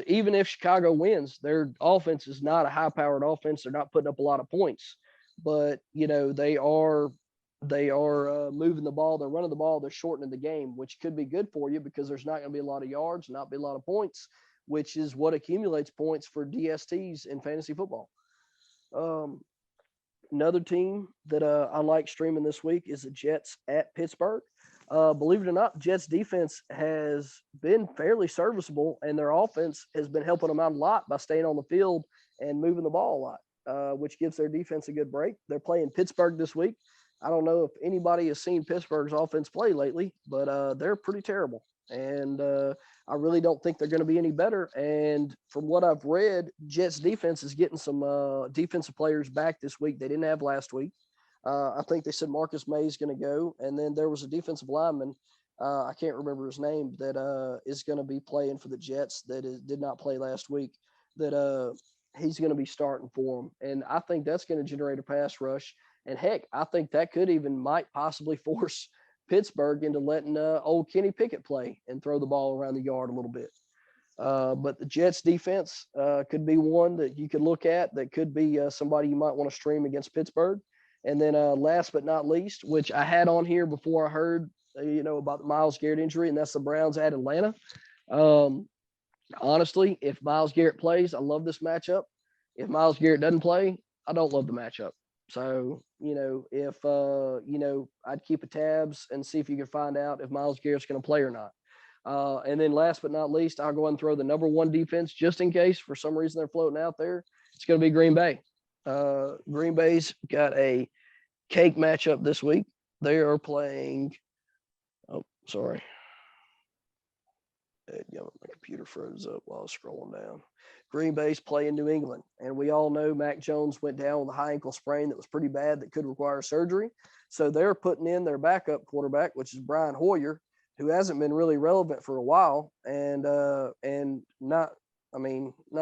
even if Chicago wins, their offense is not a high powered offense. They're not putting up a lot of points, but they are moving the ball. They're running the ball. They're shortening the game, which could be good for you because there's not going to be a lot of yards, not be a lot of points, which is what accumulates points for DSTs in fantasy football. Another team that I like streaming this week is the Jets at Pittsburgh. Believe it or not, Jets defense has been fairly serviceable, and their offense has been helping them out a lot by staying on the field and moving the ball a lot, which gives their defense a good break. They're playing Pittsburgh this week. I don't know if anybody has seen Pittsburgh's offense play lately, but they're pretty terrible. And I really don't think they're going to be any better. And from what I've read, Jets defense is getting some defensive players back this week they didn't have last week. I think they said Marcus May is going to go. And then there was a defensive lineman, I can't remember his name, that is going to be playing for the Jets that did not play last week, that he's going to be starting for them. And I think that's going to generate a pass rush. And heck, I think that might possibly force Pittsburgh into letting old Kenny Pickett play and throw the ball around the yard a little bit. But the Jets defense could be one that you could look at that could be somebody you might want to stream against Pittsburgh. And then last but not least, which I had on here before I heard, about the Myles Garrett injury, and that's the Browns at Atlanta. Honestly, if Myles Garrett plays, I love this matchup. If Myles Garrett doesn't play, I don't love the matchup. So, if, I'd keep a tabs and see if you can find out if Myles Garrett's going to play or not. And then last but not least, I'll go ahead and throw the number one defense just in case for some reason they're floating out there. It's going to be Green Bay. Green Bay's got a cake matchup this week. They are playing. Oh, sorry. My computer froze up while I was scrolling down. Green Bay's playing New England, and we all know Mac Jones went down with a high ankle sprain that was pretty bad that could require surgery. So they're putting in their backup quarterback, which is Brian Hoyer, who hasn't been really relevant for a while, and not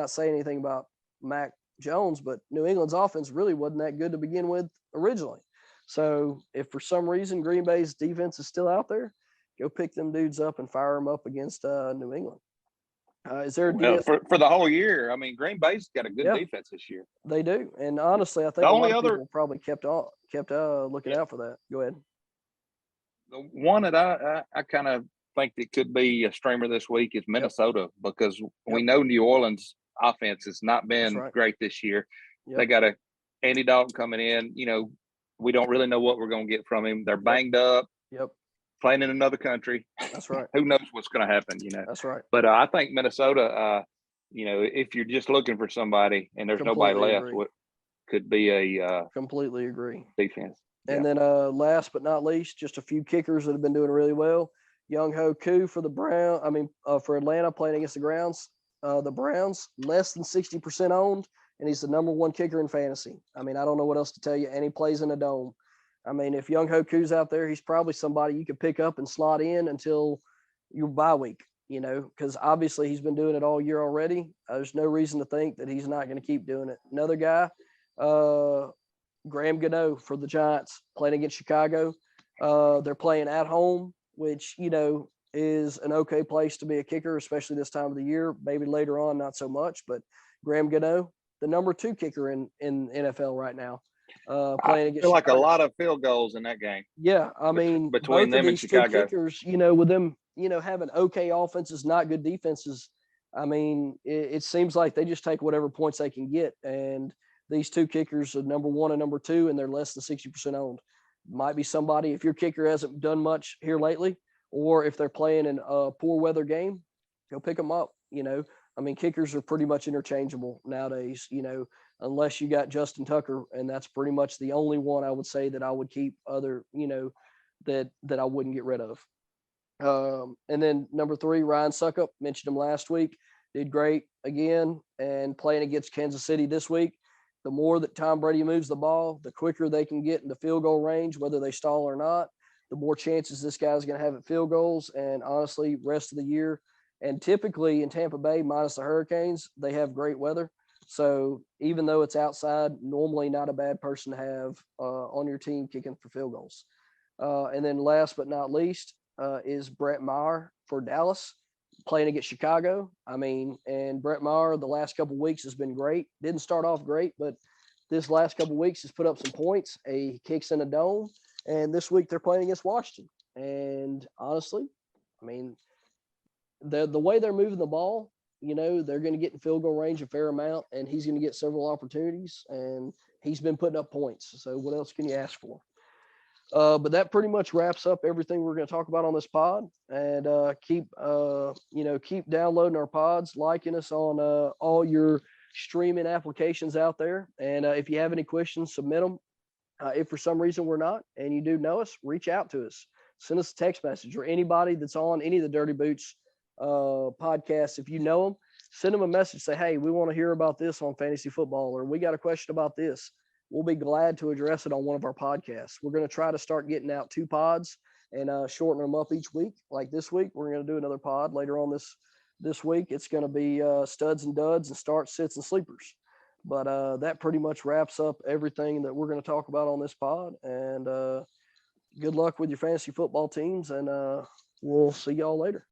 saying anything about Mac Jones, but New England's offense really wasn't that good to begin with originally. So if for some reason Green Bay's defense is still out there, go pick them dudes up and fire them up against New England. Is there a Well, DS? for the whole year? I mean, Green Bay's got a good Yeah. defense this year. They do, and honestly, I think The a only lot of other- people probably kept looking out for that. Go ahead. The one that I kind of think that could be a streamer this week is Minnesota, because we know New Orleans offense has not been great this year. Yep. They got Andy Dalton coming in. You know, we don't really know what we're going to get from him. They're banged up. Yep. Playing in another country. That's right. Who knows what's going to happen, you know? That's right. But I think Minnesota, you know, if you're just looking for somebody and there's nobody left, what could be a completely agree defense. And then last but not least, just a few kickers that have been doing really well. Young Ho Koo for for Atlanta, playing against the Browns. The Browns, less than 60% owned, and he's the number one kicker in fantasy. I mean, I don't know what else to tell you. And he plays in a dome. I mean, if Young Ho Koo's out there, he's probably somebody you could pick up and slot in until your bye week, you know, because obviously he's been doing it all year already. There's no reason to think that he's not going to keep doing it. Another guy, Graham Gano for the Giants, playing against Chicago. They're playing at home, which, you know, is an okay place to be a kicker, especially this time of the year. Maybe later on, not so much. But Graham Gano, the number 2 kicker in NFL right now, playing against I feel like Chicago. a lot of field goals in that game. Yeah, I mean, between both them of and these Chicago. 2 kickers, you know, with them, you know, having okay offenses, not good defenses. I mean, it seems like they just take whatever points they can get, and these 2 kickers are number 1 and number 2, and they're less than 60% owned. Might be somebody, if your kicker hasn't done much here lately, or if they're playing in a poor weather game, go pick them up. You know, I mean, kickers are pretty much interchangeable nowadays, you know, unless you got Justin Tucker, and that's pretty much the only one I would say that I would keep other, you know, that I wouldn't get rid of. And then number 3, Ryan Suckup, mentioned him last week, did great again, and playing against Kansas City this week. The more that Tom Brady moves the ball, the quicker they can get into field goal range, whether they stall or not, the more chances this guy's going to have at field goals. And honestly, rest of the year, and typically in Tampa Bay, minus the Hurricanes, they have great weather. So even though it's outside, normally not a bad person to have on your team kicking for field goals. And then last but not least is Brett Maher for Dallas, playing against Chicago. I mean, and Brett Maher the last couple of weeks has been great. Didn't start off great, but this last couple of weeks has put up some points. He kicks in a dome, and this week they're playing against Washington. And honestly, I mean, the way they're moving the ball, you know, they're going to get in field goal range a fair amount, and he's going to get several opportunities, and he's been putting up points. So what else can you ask for? But that pretty much wraps up everything we're going to talk about on this pod. And keep downloading our pods, liking us on all your streaming applications out there. And if you have any questions, submit them. If for some reason we're not, and you do know us, reach out to us. Send us a text message, or anybody that's on any of the Dirty Boots podcasts. If you know them, send them a message. Say, hey, we want to hear about this on fantasy football, or we got a question about this. We'll be glad to address it on one of our podcasts. We're going to try to start getting out 2 pods and shorten them up each week. Like this week, we're going to do another pod later on this week. It's going to be studs and duds and starts, sits, and sleepers. But that pretty much wraps up everything that we're going to talk about on this pod. And good luck with your fantasy football teams, and we'll see y'all later.